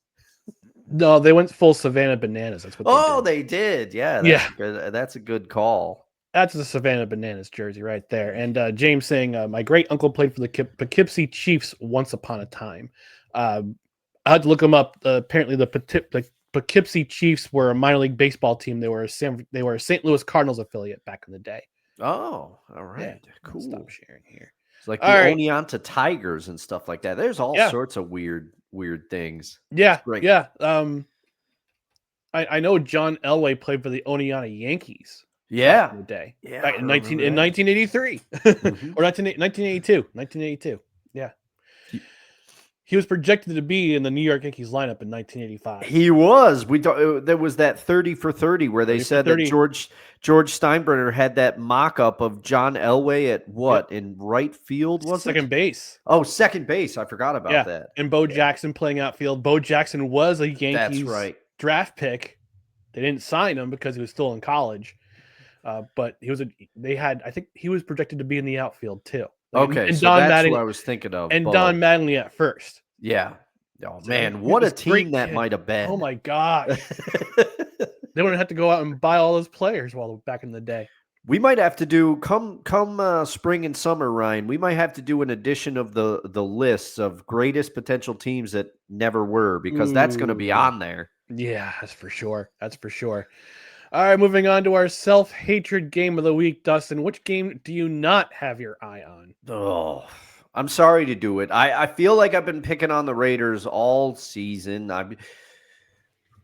No, they went full Savannah Bananas. That's what Oh, they they did. Yeah, Yeah. That's a good call. That's the Savannah Bananas jersey right there. And James saying, my great uncle played for the Poughkeepsie Chiefs once upon a time. I had to look them up. Apparently, the Poughkeepsie Chiefs were a minor league baseball team. They were a St. Louis Cardinals affiliate back in the day. Oh, all right. Yeah, Cool. Stop sharing here. It's like All the right. Oneonta Tigers and stuff like that. There's all Yeah. sorts of weird things. Yeah. Great. Yeah. I know John Elway played for the Oneonta Yankees. Yeah. Back in the day. Yeah. Back in 1983 Mhm. or 1982. Yeah. He was projected to be in the New York Yankees lineup in 1985. He was. There was that 30 for 30 where they said that George Steinbrenner had that mock-up of John Elway at what? Yep. In right field, was second base. Oh, second base. I forgot about that. And Bo Jackson playing outfield. Bo Jackson was a Yankees draft pick. They didn't sign him because he was still in college. But I think he was projected to be in the outfield too. Okay, so that's what I was thinking of. And Don Mattingly at first. Yeah. Oh, man, what a team that might have been. Oh, my gosh. They wouldn't have to go out and buy all those players back in the day. We might have to do, come spring and summer, Ryan, we might have to do an edition of the lists of greatest potential teams that never were, because that's going to be on there. Yeah, that's for sure. All right, moving on to our self-hatred game of the week, Dustin. Which game do you not have your eye on? Oh, I'm sorry to do it. I feel like I've been picking on the Raiders all season.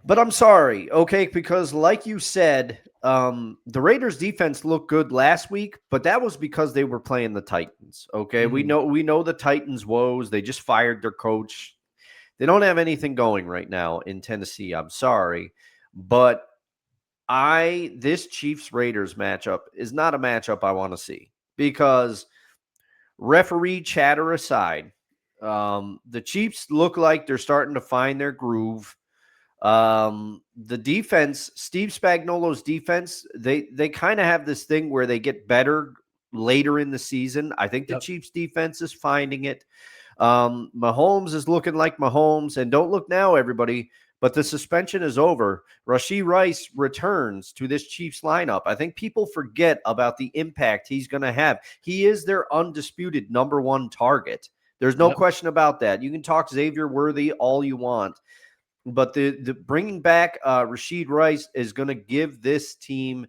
But I'm sorry, okay? Because like you said, the Raiders defense looked good last week, but that was because they were playing the Titans, okay? Mm-hmm. We know the Titans woes. They just fired their coach. They don't have anything going right now in Tennessee. I'm sorry. But this Chiefs-Raiders matchup is not a matchup I want to see, because referee chatter aside, the Chiefs look like they're starting to find their groove. The defense, Steve Spagnuolo's defense, they kind of have this thing where they get better later in the season. I think the Chiefs defense is finding it. Mahomes is looking like Mahomes, and don't look now, everybody, but the suspension is over. Rashee Rice returns to this Chiefs lineup. I think people forget about the impact he's going to have. He is their undisputed number one target. There's no question about that. You can talk Xavier Worthy all you want, but the bringing back Rashee Rice is going to give this team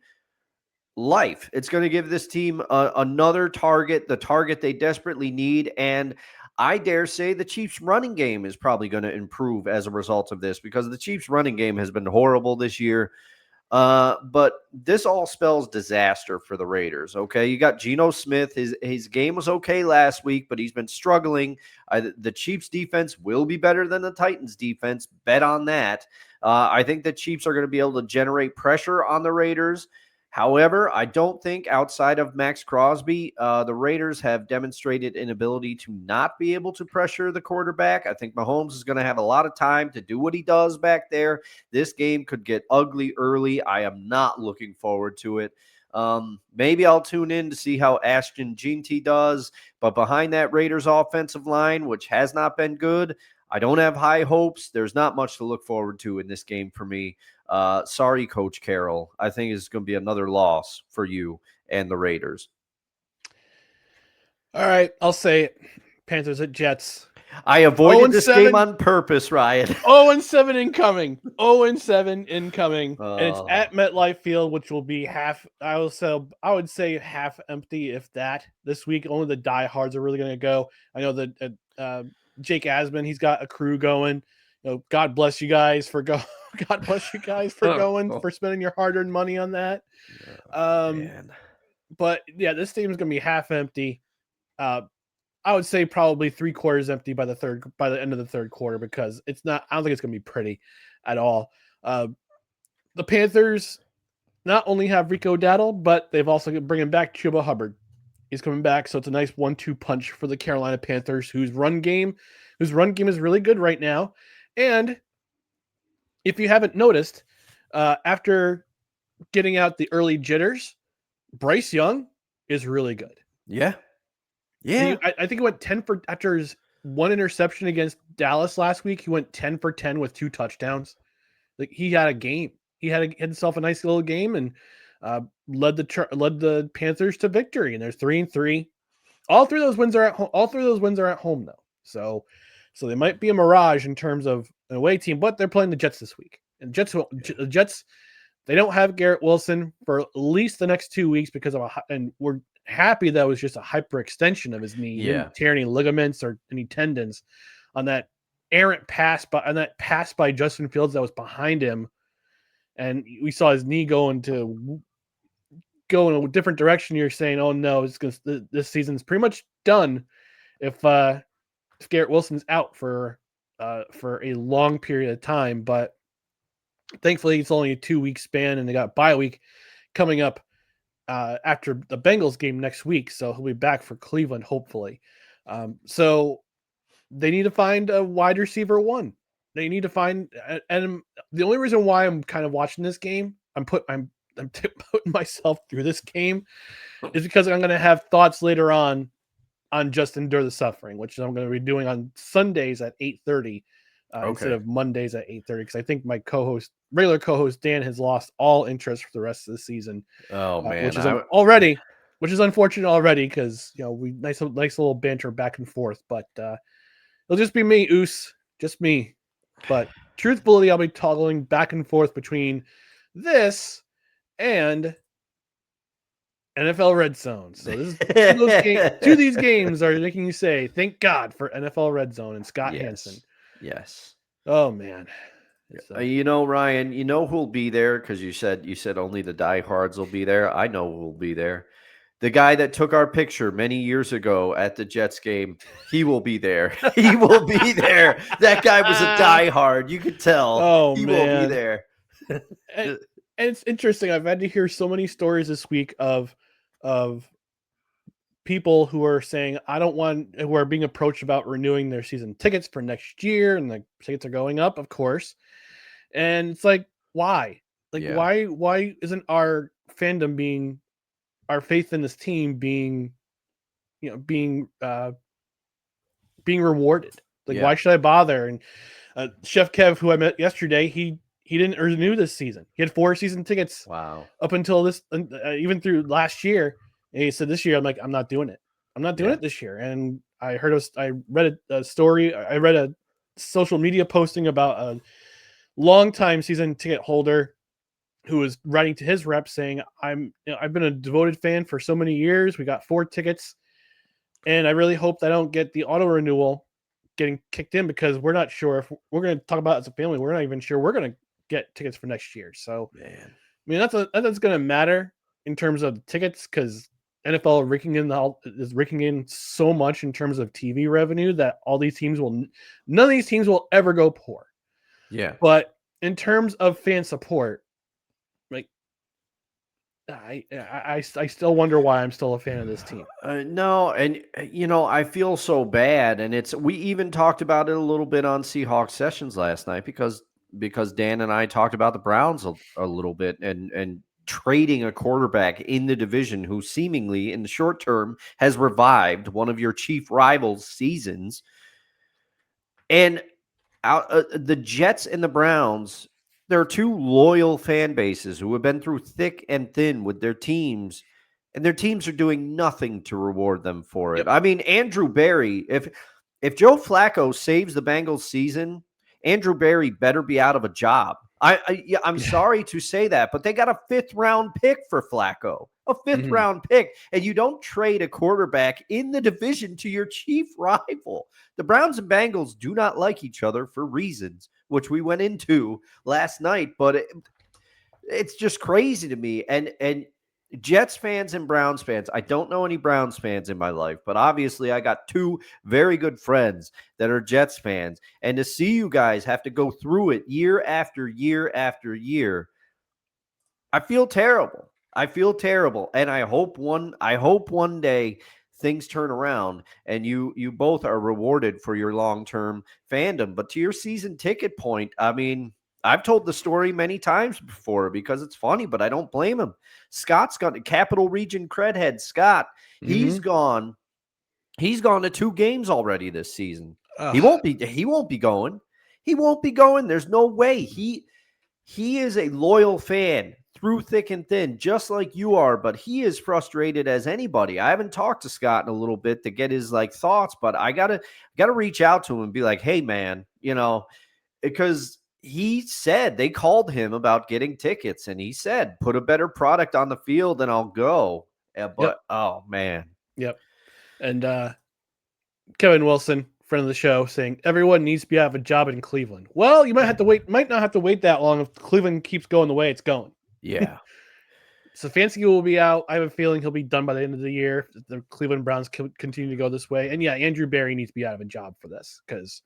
life. It's going to give this team another target, the target they desperately need. And I dare say the Chiefs running game is probably going to improve as a result of this, because the Chiefs running game has been horrible this year. But this all spells disaster for the Raiders. Okay. You got Geno Smith. His game was okay last week, but he's been struggling. The Chiefs defense will be better than the Titans defense. Bet on that. I think the Chiefs are going to be able to generate pressure on the Raiders. However, I don't think outside of Max Crosby, the Raiders have demonstrated an ability to not be able to pressure the quarterback. I think Mahomes is going to have a lot of time to do what he does back there. This game could get ugly early. I am not looking forward to it. Maybe I'll tune in to see how Ashton Jeanty does. But behind that Raiders offensive line, which has not been good, I don't have high hopes. There's not much to look forward to in this game for me. Sorry, Coach Carroll. I think it's going to be another loss for you and the Raiders. All right, I'll say it. Panthers at Jets. I avoided this game on purpose, Ryan. 0-7 incoming. 0-7 incoming. Oh. And it's at MetLife Field, which will be half. I would say half empty, if that. This week, only the diehards are really going to go. I know that Jake Asman, he's got a crew going. God bless you guys for going. God bless you guys for going, for spending your hard-earned money on that. But yeah, this team is going to be half empty. I would say probably 3/4 empty by the end of the third quarter, because it's not. I don't think it's going to be pretty at all. the Panthers not only have Rico Dowdle, but they've also bringing back Chuba Hubbard. He's coming back, so it's a nice 1-2 punch for the Carolina Panthers, whose run game is really good right now. And if you haven't noticed, after getting out the early jitters, Bryce Young is really good. Yeah. Yeah. I think he went 10 for after his one interception against Dallas last week. He went 10 for 10 with 2 touchdowns. Like, he had a game. He had himself a nice little game and led the Panthers to victory. And they're 3-3. All three of those wins are at home. All three of those wins are at home though. So they might be a mirage in terms of an away team, but they're playing the Jets this week. And the Jets, they don't have Garrett Wilson for at least the next 2 weeks because of and we're happy that was just a hyperextension of his knee. He didn't tear any ligaments or any tendons on that errant pass, by Justin Fields that was behind him, and we saw his knee go in a different direction. You're saying, "Oh no, this season's pretty much done." If Garrett Wilson's out for a long period of time, but thankfully it's only a 2-week span, and they got bye week coming up after the Bengals game next week, so he'll be back for Cleveland hopefully. So they need to find a wide receiver one. They need to find, and the only reason why I'm kind of watching this game, I'm putting myself through this game, is because I'm going to have thoughts later on Just Endure the Suffering, which I'm going to be doing on Sundays at 8:30 instead of Mondays at 8:30, because I think my regular co-host Dan has lost all interest for the rest of the season. Oh man, which is unfortunate already, because we nice little banter back and forth, but it'll just be me, Oos, just me. But truthfully, I'll be toggling back and forth between this and NFL RedZone. So this is two of these games are making you say, "Thank God for NFL RedZone and Scott Hansen." Yes. Oh man. Ryan, who'll be there, because you said only the diehards will be there. I know who'll be there. The guy that took our picture many years ago at the Jets game, he will be there. He will be there. That guy was a diehard. You could tell. Oh, he man. will be there. And it's interesting. I've had to hear so many stories this week of people who are saying, who are being approached about renewing their season tickets for next year, and the tickets are going up, of course. And it's like, why? Why isn't our fandom our faith in this team being rewarded? Why should I bother? And Chef Kev, who I met yesterday, he didn't renew this season. He had 4 season tickets. Wow. Up until this, even through last year. And he said this year, I'm like, I'm not doing it. I'm not doing it this year. And I read a story. I read a social media posting about a longtime season ticket holder who was writing to his rep saying, I've been a devoted fan for so many years. We got 4 tickets, and I really hope that I don't get the auto renewal getting kicked in, because we're not sure if we're going to talk about it as a family. We're not even sure we're going to get tickets for next year. So, man, I mean, that's going to matter in terms of tickets, because NFL is raking in so much in terms of TV revenue that none of these teams will ever go poor. Yeah. But in terms of fan support, like, I still wonder why I'm still a fan of this team. No, and I feel so bad, and we even talked about it a little bit on Seahawks Sessions last night, because Dan and I talked about the Browns a little bit, and trading a quarterback in the division who seemingly in the short term has revived one of your chief rivals' seasons. And the Jets and the Browns, there are 2 loyal fan bases who have been through thick and thin with their teams, and their teams are doing nothing to reward them for it. Yep. I mean, Andrew Berry, if Joe Flacco saves the Bengals season, Andrew Berry better be out of a job. I'm sorry to say that, but they got a 5th round pick for Flacco, a 5th round pick, and you don't trade a quarterback in the division to your chief rival. The Browns and Bengals do not like each other for reasons, which we went into last night, but it's just crazy to me. And Jets fans and Browns fans, I don't know any Browns fans in my life, but obviously I got 2 very good friends that are Jets fans. And to see you guys have to go through it year after year after year, I feel terrible. And I hope one day things turn around and you both are rewarded for your long-term fandom. But to your season ticket point, I mean, I've told the story many times before because it's funny, but I don't blame him. Scott's gone to Capital Region credhead. Scott, he's gone to 2 games already this season. He won't be going. He won't be going. There's no way. He is a loyal fan through thick and thin, just like you are, but he is frustrated as anybody. I haven't talked to Scott in a little bit to get his thoughts, but I gotta reach out to him and be like, hey man, because he said they called him about getting tickets and he said, put a better product on the field and I'll go. But oh man. Yep. And Kevin Wilson, friend of the show, saying everyone needs to be out of a job in Cleveland. Well, you might not have to wait that long if Cleveland keeps going the way it's going. Yeah. Stefanski will be out. I have a feeling he'll be done by the end of the year. The Cleveland Browns continue to go this way. And yeah, Andrew Berry needs to be out of a job for this, because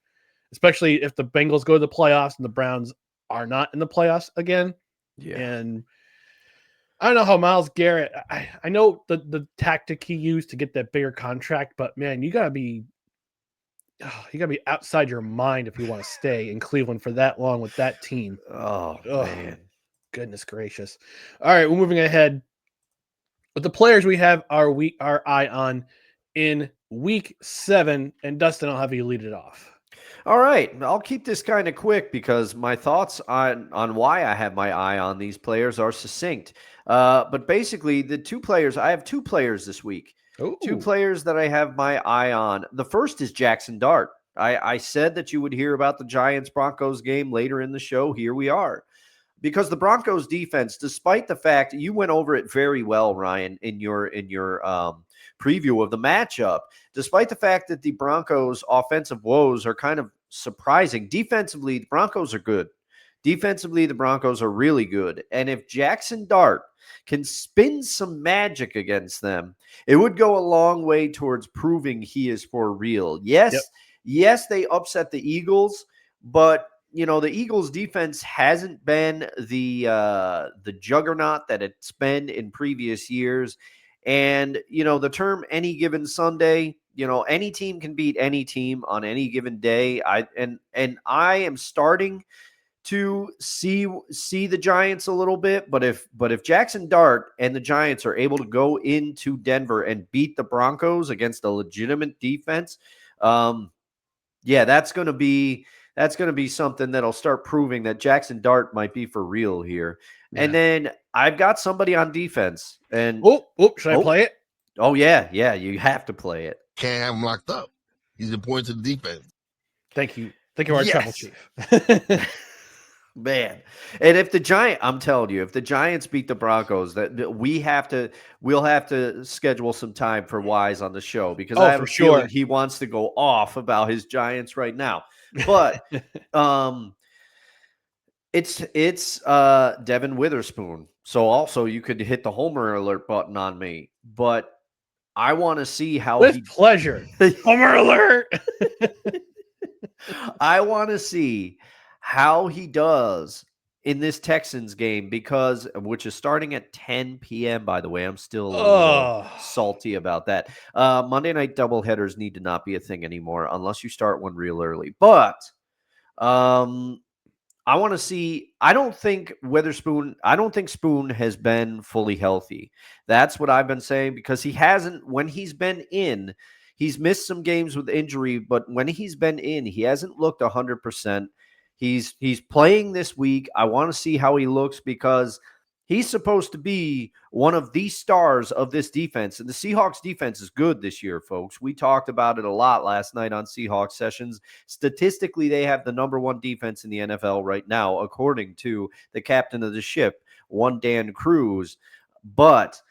especially if the Bengals go to the playoffs and the Browns are not in the playoffs again. Yeah. And I don't know how Myles Garrett, I know the tactic he used to get that bigger contract, but man, you gotta be outside your mind if you want to stay in Cleveland for that long with that team. Oh man. Goodness gracious. All right, we're moving ahead. With the players we have our eye on in week 7, and Dustin, I'll have you lead it off. All right, I'll keep this kind of quick because my thoughts on why I have my eye on these players are succinct. But basically, I have 2 players this week. Ooh. 2 players that I have my eye on. The first is Jackson Dart. I said that you would hear about the Giants-Broncos game later in the show. Here we are. Because the Broncos defense, despite the fact you went over it very well, Ryan, in your preview of the matchup, despite the fact that the Broncos offensive woes are kind of surprising, defensively, the Broncos are good. Defensively, the Broncos are really good. And if Jackson Dart can spin some magic against them, it would go a long way towards proving he is for real. Yes, they upset the Eagles, but the Eagles defense hasn't been the juggernaut that it's been in previous years. And, the term any given Sunday, any team can beat any team on any given day. I am starting to see the Giants a little bit, but if Jackson Dart and the Giants are able to go into Denver and beat the Broncos against a legitimate defense, that's going to be something that'll start proving that Jackson Dart might be for real here. Yeah. And then I've got somebody on defense. And should I play it? Oh yeah, you have to play it. Can't have him locked up. He's important to the defense. Thank you, our travel chief. Man, and if the Giants beat the Broncos, we'll have to schedule some time for Wise on the show, because I have a feeling he wants to go off about his Giants right now. But it's Devin Witherspoon. So also you could hit the Homer alert button on me, but I want to see how pleasure. Homer alert. I want to see how he does in this Texans game, which is starting at 10 p.m. by the way. I'm still a little salty about that. Monday night doubleheaders need to not be a thing anymore unless you start one real early. But I want to see. I don't think Spoon has been fully healthy. That's what I've been saying, because he hasn't. When he's been in, he's missed some games with injury, but when he's been in, he hasn't looked 100%. He's playing this week. I want to see how he looks, because he's supposed to be one of the stars of this defense. And the Seahawks defense is good this year, folks. We talked about it a lot last night on Seahawks Sessions. Statistically, they have the number 1 defense in the NFL right now, according to the captain of the ship, one Dan Cruz. But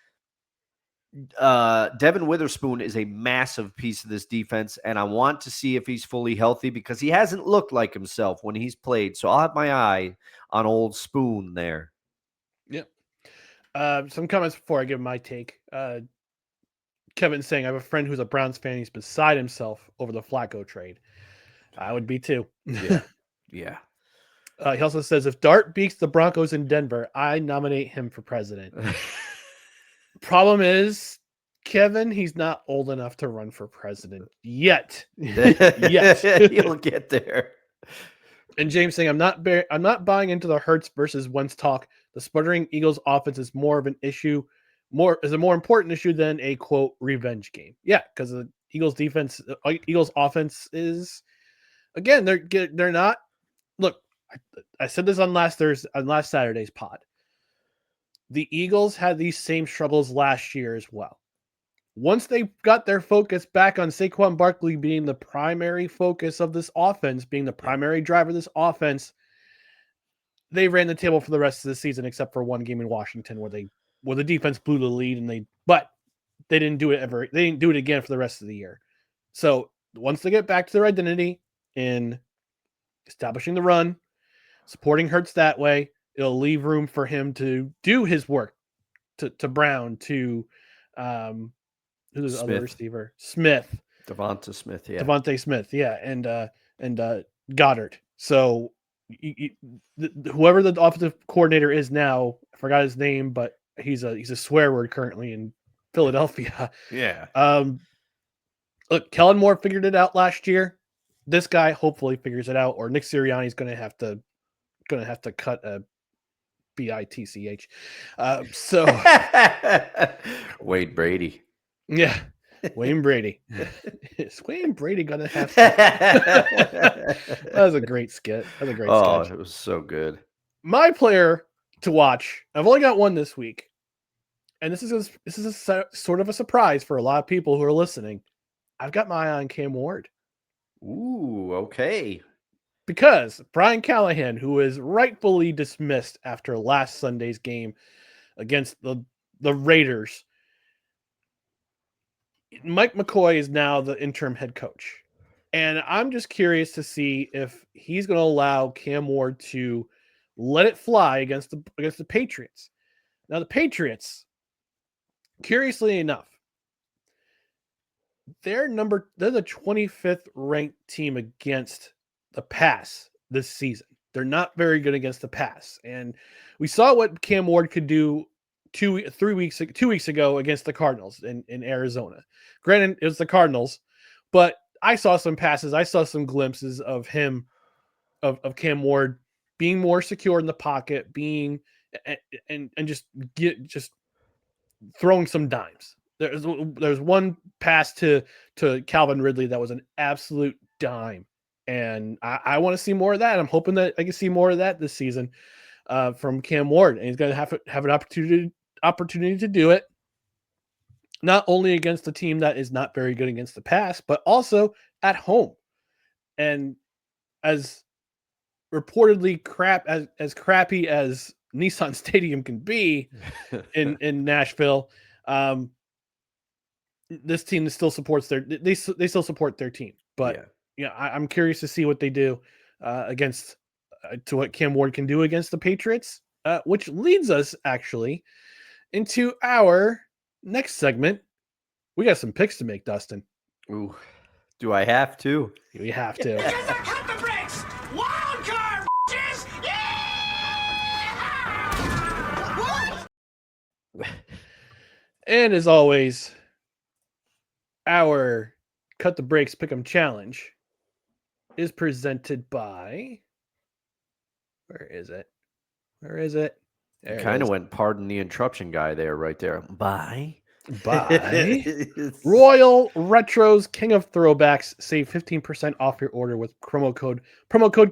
Devin Witherspoon is a massive piece of this defense, and I want to see if he's fully healthy, because he hasn't looked like himself when he's played. So I'll have my eye on old Spoon there. Yep. Some comments before I give my take. Kevin saying, I have a friend who's a Browns fan. He's beside himself over the Flacco trade. I would be too. Yeah. He also says, if Dart beats the Broncos in Denver, I nominate him for president. Problem is, Kevin, he's not old enough to run for president yet. Yet. He'll get there. And James saying, I'm not buying into the Hurts versus Wentz talk. The sputtering Eagles offense is more of an issue, more important issue than a quote revenge game. Yeah, because the Eagles offense is, again, they're not. Look, I said this on last Saturday's pod. The Eagles had these same struggles last year as well. Once they got their focus back on Saquon Barkley being the primary focus of this offense, being the primary driver of this offense, they ran the table for the rest of the season, except for one game in Washington where the defense blew the lead, but they didn't do it ever. They didn't do it again for the rest of the year. So once they get back to their identity in establishing the run, supporting Hurts that way, it'll leave room for him to do his work to Brown, to who's the other receiver? Smith. Devonta Smith, yeah. Devontae Smith, yeah, and Goddard. So whoever the offensive coordinator is now, I forgot his name, but he's a swear word currently in Philadelphia. Yeah. Look, Kellen Moore figured it out last year. This guy hopefully figures it out, or Nick Sirianni's going to have to cut a BITCH. So Wade Brady. Yeah, Wayne Brady. Is Wayne Brady going to have to? That was a great skit. That was a great sketch. It was so good. My player to watch, I've only got one this week. And this is a sort of a surprise for a lot of people who are listening. I've got my eye on Cam Ward. Ooh, okay. Because Brian Callahan, who is rightfully dismissed after last Sunday's game against the Raiders, Mike McCoy is now the interim head coach. And I'm just curious to see if he's going to allow Cam Ward to let it fly against the Patriots. Now, the Patriots, curiously enough, they're the 25th ranked team against the pass this season. They're not very good against the pass. And we saw what Cam Ward could do 2 weeks ago against the Cardinals in Arizona. Granted, it was the Cardinals, but I saw some passes. I saw some glimpses of him, of Cam Ward being more secure in the pocket, and just throwing some dimes. There's one pass to Calvin Ridley that was an absolute dime. And I want to see more of that. I'm hoping that I can see more of that this season from Cam Ward. And he's going to have an opportunity to do it, not only against a team that is not very good against the pass, but also at home. And as reportedly as crappy as Nissan Stadium can be in Nashville, this team still supports they still support their team. But I'm curious to see what they do against to what Cam Ward can do against the Patriots, which leads us actually into our next segment. We got some picks to make, Dustin. Ooh, do I have to? We have to. Cut the brakes! Wild card, bitches! Yeah! And as always, our Cut the Brakes Pick'em Challenge is presented by. Where is it? Kind of went pardon the interruption guy there, right there. By Royal Retros, King of Throwbacks. Save 15% off your order with promo code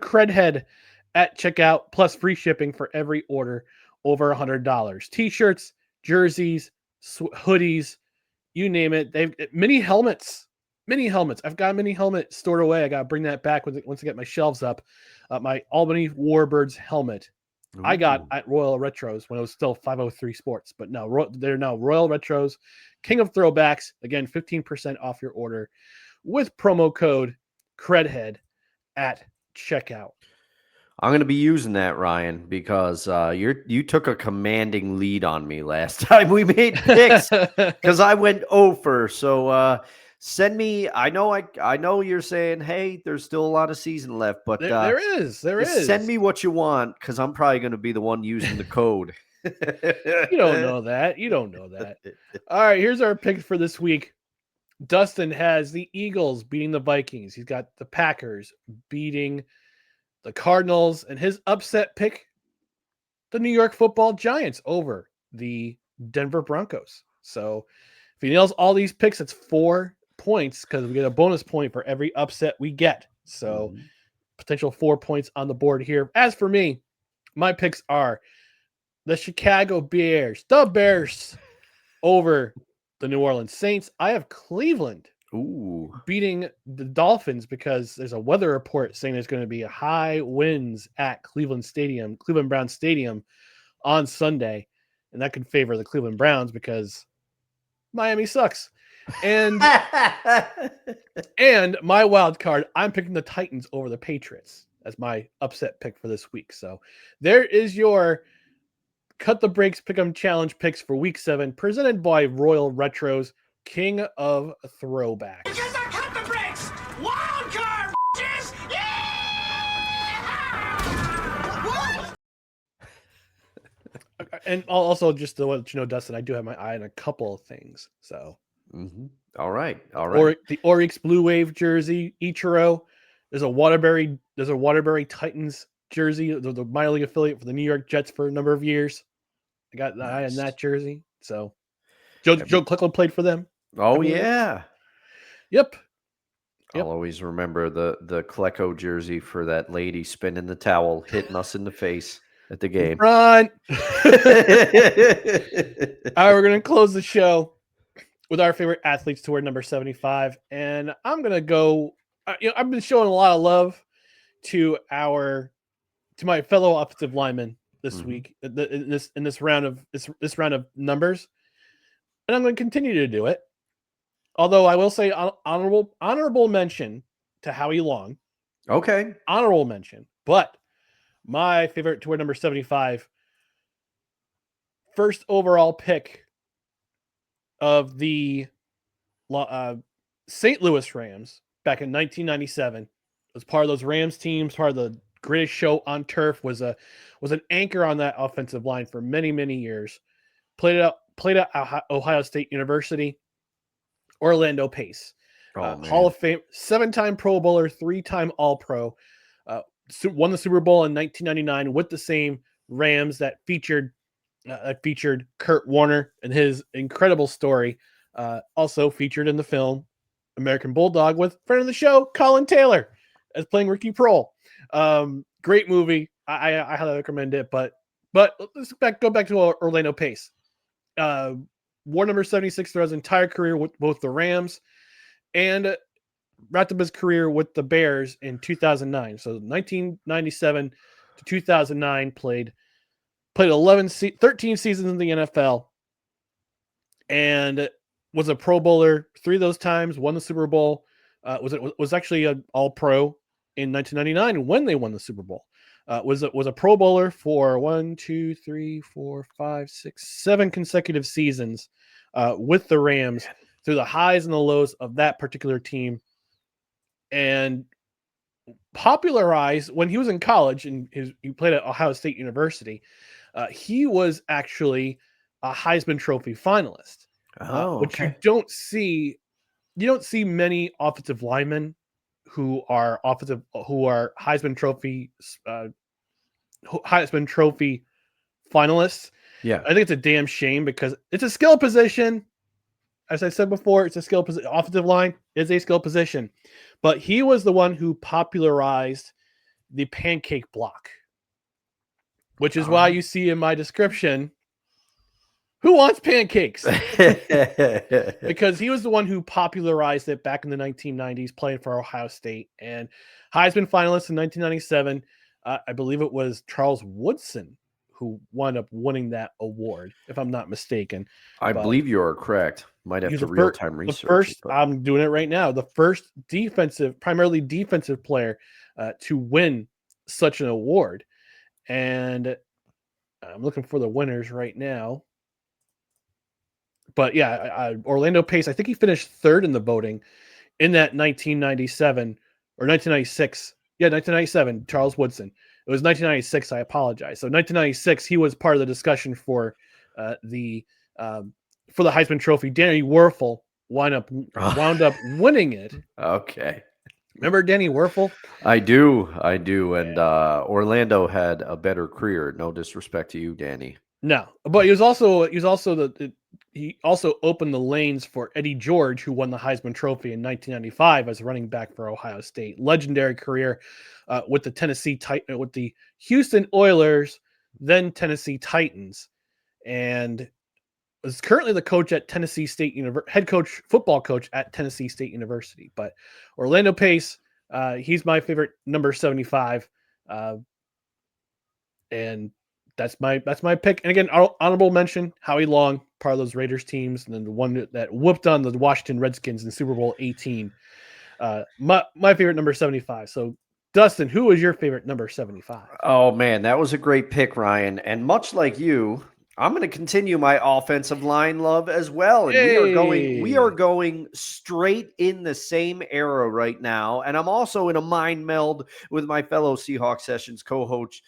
CREDHEAD at checkout, plus free shipping for every order over $100. T-shirts, jerseys, hoodies, you name it. They've mini helmets. I've got a mini helmet stored away. I got to bring that back once I get my shelves up. My Albany Warbirds helmet. Ooh. I got at Royal Retros when it was still 503 Sports, but no, they're now Royal Retros, King of Throwbacks. Again, 15% off your order with promo code CREDHEAD at checkout. I'm going to be using that, Ryan, because you took a commanding lead on me last time we made picks because I went over. So Send me. I know you're saying, hey, there's still a lot of season left, but there is. just send me what you want because I'm probably going to be the one using the code. You don't know that. You don't know that. All right, here's our picks for this week. Dustin has the Eagles beating the Vikings. He's got the Packers beating the Cardinals, and his upset pick, the New York Football Giants over the Denver Broncos. So if he nails all these picks, it's 4 points because we get a bonus point for every upset we get. So potential 4 points on the board here. As for me, my picks are the Chicago Bears, over the New Orleans Saints. I have Cleveland beating the Dolphins because there's a weather report saying there's going to be a high winds at Cleveland Brown Stadium on Sunday. And that could favor the Cleveland Browns because Miami sucks. And and my wild card, I'm picking the Titans over the Patriots as my upset pick for this week. So there is your Cut the Breaks Pick'em Challenge picks for week 7, presented by Royal Retros, King of Throwbacks. Because I cut the brakes! Wild card, bitches! Yeah! What? And also, just to let you know, Dustin, I do have my eye on a couple of things. So, all right. Or the Oryx Blue Wave jersey, Ichiro. There's a Waterbury Titans jersey, the minor league affiliate for the New York Jets for a number of years. I got the eye on that jersey. So, Joe Clickland played for them. Oh yeah. Yep. I'll always remember the Klecko jersey for that lady spinning the towel, hitting us in the face at the game. Run. All right, we're going to close the show with our favorite athletes tour number 75. And I'm going to go, I've been showing a lot of love to my fellow offensive linemen this week in this round of numbers. And I'm going to continue to do it. Although I will say honorable mention to Howie Long. Okay. Honorable mention. But my favorite tour number 75, first overall pick of the St. Louis Rams back in 1997. Was part of those Rams teams, part of the greatest show on turf, was an anchor on that offensive line for many, many years. Played at Ohio State University. Orlando Pace, Hall of Fame, 7-time Pro Bowler, 3-time All-Pro, won the Super Bowl in 1999 with the same Rams that featured Kurt Warner and his incredible story. Also featured in the film American Bulldog with friend of the show Colin Taylor as playing Ricky Prohl. Great movie. I highly recommend it. But let's go back to Orlando Pace. Wore number 76 throughout his entire career with both the Rams, and wrapped up his career with the Bears in 2009. So 1997 to 2009, played 13 seasons in the NFL, and was a Pro Bowler 3 of those times. Won the Super Bowl. Was actually an All-Pro in 1999 when they won the Super Bowl. Was a Pro Bowler for 7 consecutive seasons with the Rams through the highs and the lows of that particular team, and popularized when he was in college and he played at Ohio State University. He was actually a Heisman Trophy finalist. Which you don't see many offensive linemen who are Heisman Trophy finalists. Yeah. I think it's a damn shame because it's a skill position. As I said before, it's a skill position. Offensive line is a skill position. But he was the one who popularized the pancake block, which is why you see in my description, who wants pancakes? Because he was the one who popularized it back in the 1990s, playing for Ohio State, and Heisman finalist in 1997. I believe it was Charles Woodson who wound up winning that award, if I'm not mistaken. I believe you are correct. Might have to real-time research. I'm doing it right now. The first primarily defensive player to win such an award. And I'm looking for the winners right now. But yeah, Orlando Pace, I think he finished third in the voting in that 1997 or 1996. Yeah, 1997, Charles Woodson. It was 1996. I apologize. So 1996, he was part of the discussion for the Heisman Trophy. Danny Werfel wound up winning it. Okay. Remember Danny Werfel? I do. And Orlando had a better career. No disrespect to you, Danny. No, but he also opened the lanes for Eddie George, who won the Heisman Trophy in 1995 as running back for Ohio State. Legendary career with the Houston Oilers, then Tennessee Titans, and is currently the coach at Tennessee State football coach at Tennessee State University. But Orlando Pace, he's my favorite number 75, and that's my pick. And again, honorable mention, Howie Long, part of those Raiders teams, and then the one that whooped on the Washington Redskins in Super Bowl 18. My favorite number 75. So, Dustin, who is your favorite number 75? Oh, man, that was a great pick, Ryan. And much like you, I'm going to continue my offensive line love as well. And we are going straight in the same era right now. And I'm also in a mind meld with my fellow Seahawks Sessions co-host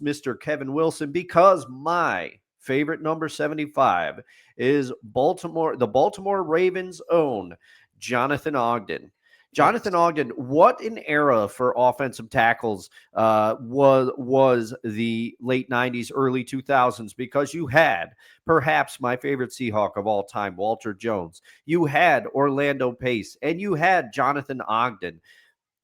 Mr. Kevin Wilson, because my favorite number 75 is the Baltimore Ravens' own Jonathan Ogden. Jonathan Ogden, what an era for offensive tackles was the late 90s, early 2000s, because you had perhaps my favorite Seahawk of all time, Walter Jones. You had Orlando Pace, and you had Jonathan Ogden.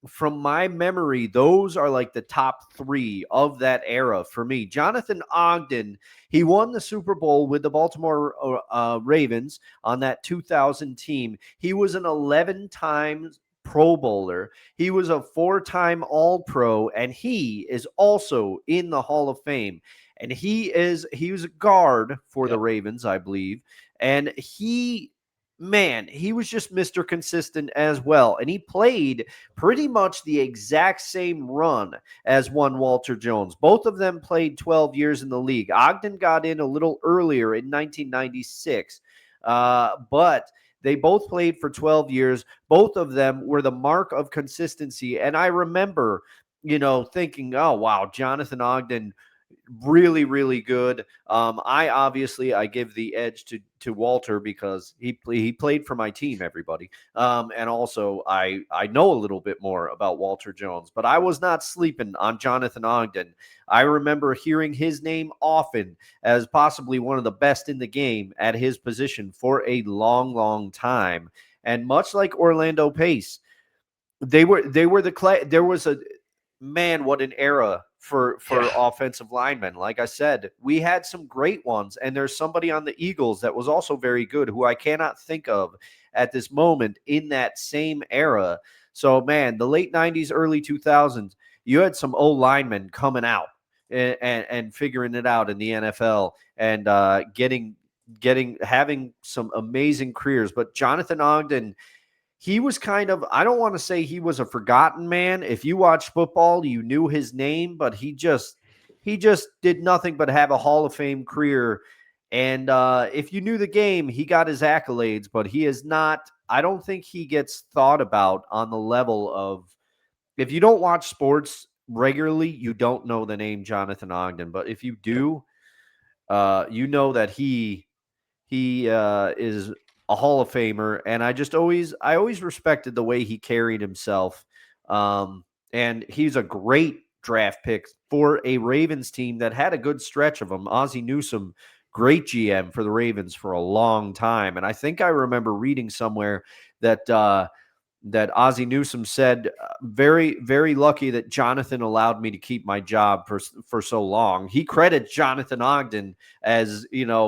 From my memory, those are like the top three of that era for me. Jonathan Ogden, he won the Super Bowl with the Baltimore Ravens on that 2000 team. He was an 11 times Pro Bowler. He was a 4-time All-Pro, and he is also in the Hall of Fame. And he was a guard for the Ravens, I believe. And he was just Mr. Consistent as well. And he played pretty much the exact same run as one Walter Jones. Both of them played 12 years in the league. Ogden got in a little earlier in 1996, but they both played for 12 years. Both of them were the mark of consistency. And I remember, thinking, oh, wow, Jonathan Ogden, really, really good. I give the edge to Walter because he played for my team, everybody. And also I know a little bit more about Walter Jones, but I was not sleeping on Jonathan Ogden. I remember hearing his name often as possibly one of the best in the game at his position for a long, long time. And much like Orlando Pace, there was what an era for offensive linemen. Like I said, we had some great ones, and there's somebody on the Eagles that was also very good who I cannot think of at this moment in that same era. So, man, the late 90s, early 2000s, you had some old linemen coming out and figuring it out in the NFL and having some amazing careers. But Jonathan Ogden, he was I don't want to say he was a forgotten man. If you watched football, you knew his name, but he just did nothing but have a Hall of Fame career. And if you knew the game, he got his accolades, but he is not, I don't think he gets thought about on the level of, if you don't watch sports regularly, you don't know the name Jonathan Ogden. But if you do, you know that he is a Hall of Famer, and I always respected the way he carried himself. And he's a great draft pick for a Ravens team that had a good stretch of them. Ozzie Newsome, great GM for the Ravens for a long time. And I think I remember reading somewhere that Ozzie Newsome said, very, very lucky that Jonathan allowed me to keep my job for so long. He credits Jonathan Ogden as,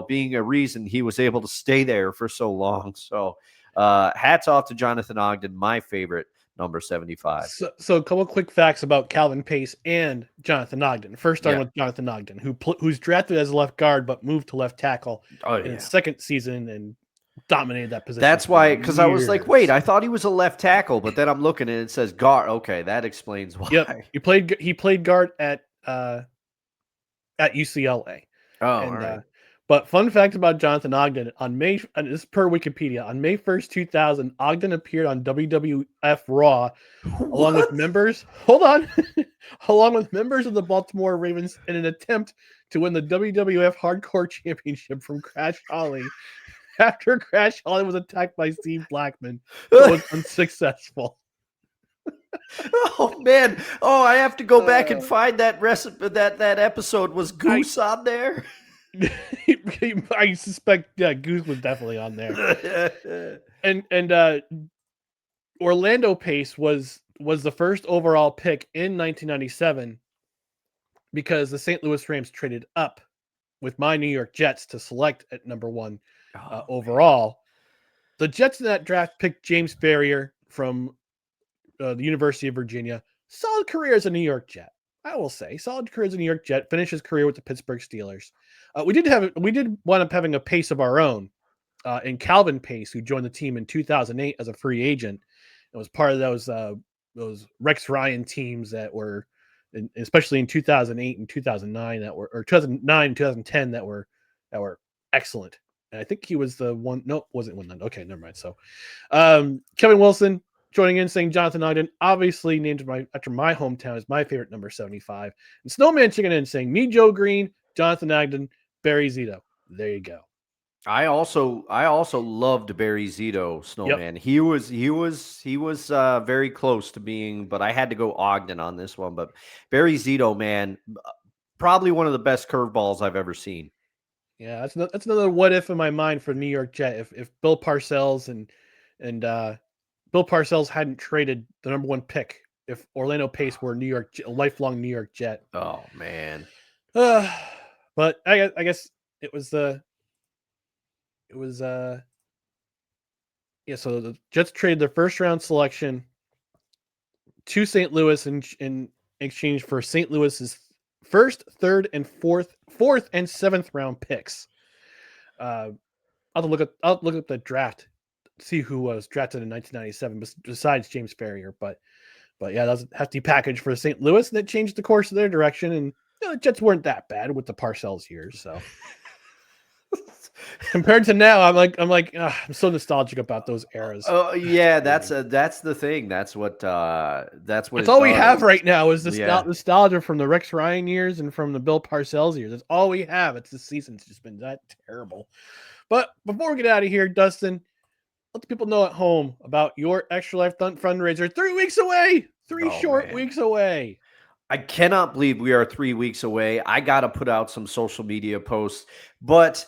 being a reason he was able to stay there for so long. So hats off to Jonathan Ogden, my favorite number 75. So a couple of quick facts about Calvin Pace and Jonathan Ogden. First, starting with Jonathan Ogden, who's drafted as a left guard but moved to left tackle in his second season and dominated that position. That's why, because I was like, wait, I thought he was a left tackle, but then I'm looking and it says guard. Okay, that explains why. Yep, he played guard at UCLA. Oh, and, all right. But fun fact about Jonathan Ogden, and this is per Wikipedia, on May 1st, 2000, Ogden appeared on WWF Raw along with members along with members of the Baltimore Ravens in an attempt to win the WWF Hardcore Championship from Crash Holly after Crash Holly was attacked by Steve Blackman, but was unsuccessful. Oh man! Oh, I have to go back and find that recipe. That episode was Goose on there. I suspect Goose was definitely on there. and Orlando Pace was the first overall pick in 1997 because the St. Louis Rams traded up with my New York Jets to select at number 1 overall. The Jets in that draft picked James Ferrier from the University of Virginia. Solid career as a New York Jet, I will say. Solid career as a New York Jet. Finished his career with the Pittsburgh Steelers. We did wind up having a Pace of our own in Calvin Pace, who joined the team in 2008 as a free agent. It was part of those Rex Ryan teams that were, especially in 2008 and 2009 or 2009, 2010 that were excellent. And I think he was the one. No, wasn't one. Okay, never mind. So, Kevin Wilson joining in saying Jonathan Ogden, obviously named after my hometown, is my favorite number 75. And Snowman chicken in saying me, Joe Green, Jonathan Ogden, Barry Zito. There you go. I also loved Barry Zito, Snowman. Yep. He was very close to being, but I had to go Ogden on this one. But Barry Zito, man, probably one of the best curveballs I've ever seen. Yeah, that's another what if in my mind for New York Jet. If Bill Parcells and Bill Parcells hadn't traded the number 1 pick, if Orlando Pace were a lifelong New York Jet. Oh man. But I guess it was so the Jets traded their first round selection to St. Louis in exchange for St. Louis's first, third, and fourth, and seventh round picks. I'll look up the draft, see who was drafted in 1997 besides James Ferrier. But yeah, that was a hefty package for St. Louis, and it changed the course of their direction. And the Jets weren't that bad with the Parcells years, so. Compared to now, I'm so nostalgic about those eras. Oh yeah, that's the thing. That's all we have right now is nostalgia from the Rex Ryan years and from the Bill Parcells years. That's all we have. It's the season's just been that terrible. But before we get out of here, Dustin, let the people know at home about your Extra Life fundraiser. 3 weeks away. Three short weeks away. I cannot believe we are 3 weeks away. I got to put out some social media posts, but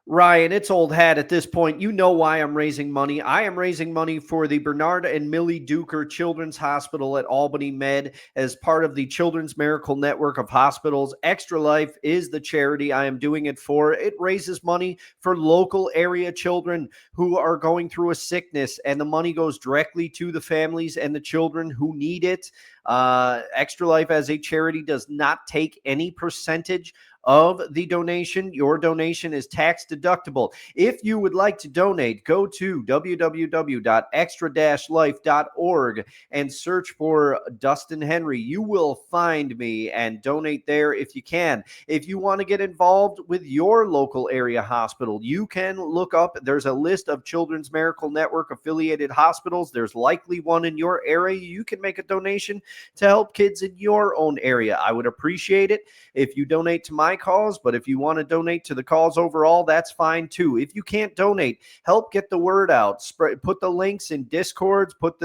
Ryan, it's old hat at this point. You know why I'm raising money. I am raising money for the Bernard and Millie Duker Children's Hospital at Albany Med as part of the Children's Miracle Network of Hospitals. Extra Life is the charity I am doing it for. It raises money for local area children who are going through a sickness, and the money goes directly to the families and the children who need it. Extra Life as a charity does not take any percentage of the donation. Your donation is tax deductible. If you would like to donate, go to www.extra-life.org and search for Dustin Henry. You will find me and donate there if you can. If you want to get involved with your local area hospital, you can look up. There's a list of Children's Miracle Network affiliated hospitals. There's likely one in your area. You can make a donation to help kids in your own area. I would appreciate it if you donate to my cause, but if you want to donate to the cause overall, that's fine too. If you can't donate, help get the word out. Put the links in Discords, spread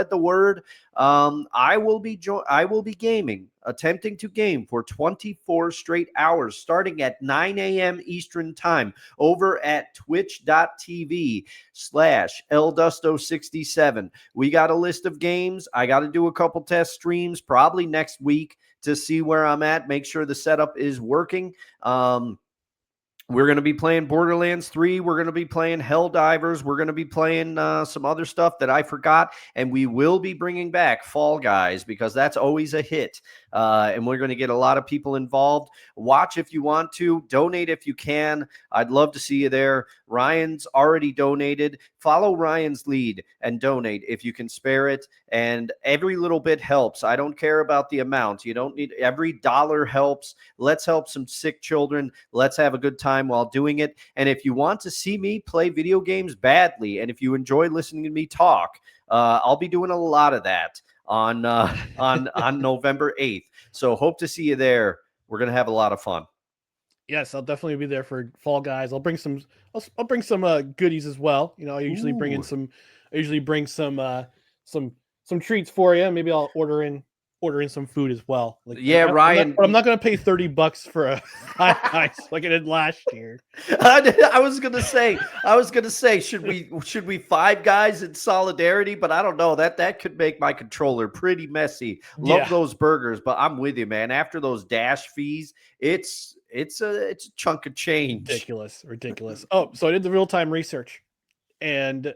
the word. I will be attempting to game for 24 straight hours starting at 9 a.m. Eastern time over at twitch.tv/eldusto67. We got a list of games. I got to do a couple test streams probably next week to see where I'm at, make sure the setup is working. We're going to be playing Borderlands 3. We're going to be playing Helldivers. We're going to be playing some other stuff that I forgot. And we will be bringing back Fall Guys because that's always a hit. And we're going to get a lot of people involved. Watch if you want to. Donate if you can. I'd love to see you there. Ryan's already donated. Follow Ryan's lead and donate if you can spare it. And every little bit helps. I don't care about the amount. You don't need every dollar helps. Let's help some sick children. Let's have a good time time while doing it. And if you want to see me play video games badly, and if you enjoy listening to me talk, I'll be doing a lot of that on November 8th. So hope to see you there. We're going to have a lot of fun. Yes, I'll definitely be there for Fall Guys. I'll bring some goodies as well. You know, I usually bring some treats for you. Maybe I'll order in some food as well. Like, yeah, Ryan. I'm not going to pay $30 for a ice like I did last year. I was gonna say, should we Five Guys in solidarity? But I don't know, that could make my controller pretty messy. Love those burgers, but I'm with you, man. After those dash fees, it's a chunk of change. Ridiculous. Oh, so I did the real-time research, and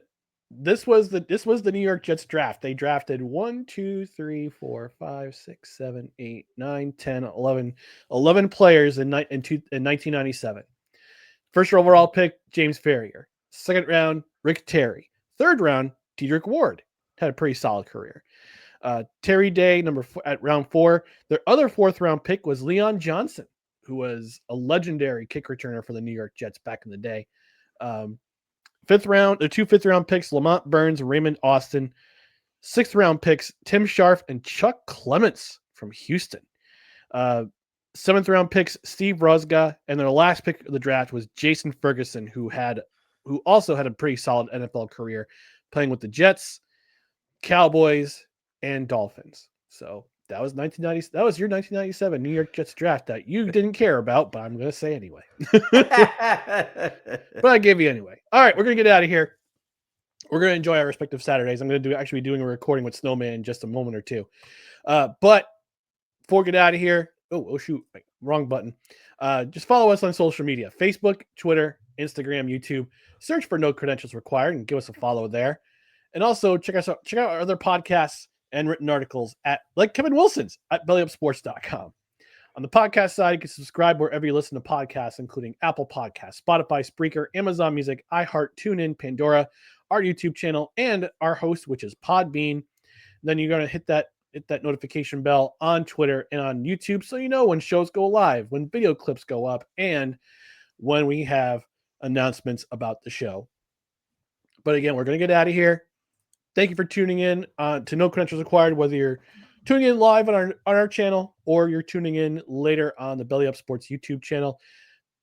this was the New York Jets draft. They drafted 1, 2, 3, 4, 5, 6, 7, 8, 9, 10, 11 players in 1997. First overall pick, James Ferrier. Second round, Rick Terry. Third round, Dedrick Ward. Had a pretty solid career. Terry Day, at round 4. Their other fourth round pick was Leon Johnson, who was a legendary kick returner for the New York Jets back in the day. The 2 fifth-round picks, Lamont Burns and Raymond Austin. 6th-round picks, Tim Scharf and Chuck Clements from Houston. 7th-round picks, Steve Rozga. And their last pick of the draft was Jason Ferguson, who also had a pretty solid NFL career, playing with the Jets, Cowboys, and Dolphins. So that was 1990. That was your 1997 New York Jets draft that you didn't care about, but I'm going to say anyway. But I gave you anyway. All right, we're going to get out of here. We're going to enjoy our respective Saturdays. I'm going to actually be doing a recording with Snowman in just a moment or two. But before we get out of here, oh shoot, wrong button. Just follow us on social media: Facebook, Twitter, Instagram, YouTube. Search for No Credentials Required and give us a follow there. And also check out our other podcasts and written articles like Kevin Wilson's at bellyupsports.com. On the podcast side, you can subscribe wherever you listen to podcasts, including Apple Podcasts, Spotify, Spreaker, Amazon Music, iHeart, TuneIn, Pandora, our YouTube channel, and our host, which is Podbean. Then you're going to hit that notification bell on Twitter and on YouTube, so you know when shows go live, when video clips go up, and when we have announcements about the show. But again, we're going to get out of here. Thank you for tuning in to No Credentials Required, whether you're tuning in live on our channel or you're tuning in later on the Belly Up Sports YouTube channel.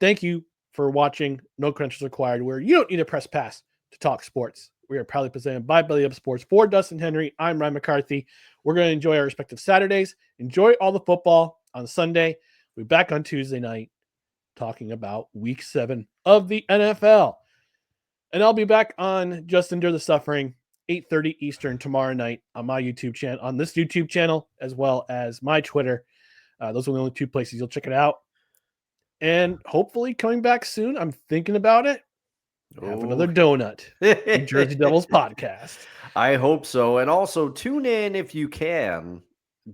Thank you for watching No Credentials Required, where you don't need to press pass to talk sports. We are proudly presented by Belly Up Sports. For Dustin Henry, I'm Ryan McCarthy. We're going to enjoy our respective Saturdays. Enjoy all the football on Sunday. We'll be back on Tuesday night talking about Week 7 of the NFL. And I'll be back on Just Endure the Suffering, 8:30 Eastern tomorrow night on my YouTube channel, on this YouTube channel, as well as my Twitter. Those are the only 2 places you'll check it out. And hopefully coming back soon, I'm thinking about it. Have another donut in Jersey Devils podcast. I hope so. And also tune in if you can.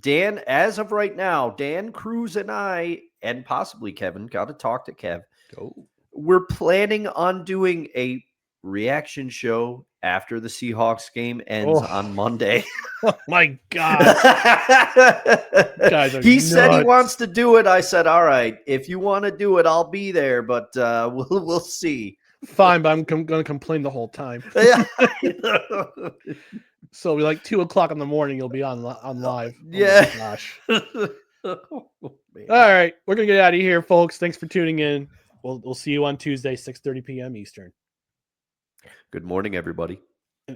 Dan, as of right now, Dan Cruz and I, and possibly Kevin, got to talk to Kev. We're planning on doing a reaction show after the Seahawks game ends on Monday. Oh my God. He said he wants to do it. I said, all right, if you want to do it, I'll be there, but we'll see. Fine, but I'm going to complain the whole time. So it'll be like 2:00 in the morning. You'll be on live. Yeah. Oh my gosh. All right, we're gonna get out of here, folks. Thanks for tuning in. We'll see you on Tuesday, 6:30 p.m. Eastern. Good morning, everybody.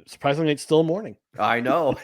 Surprisingly, it's still morning. I know.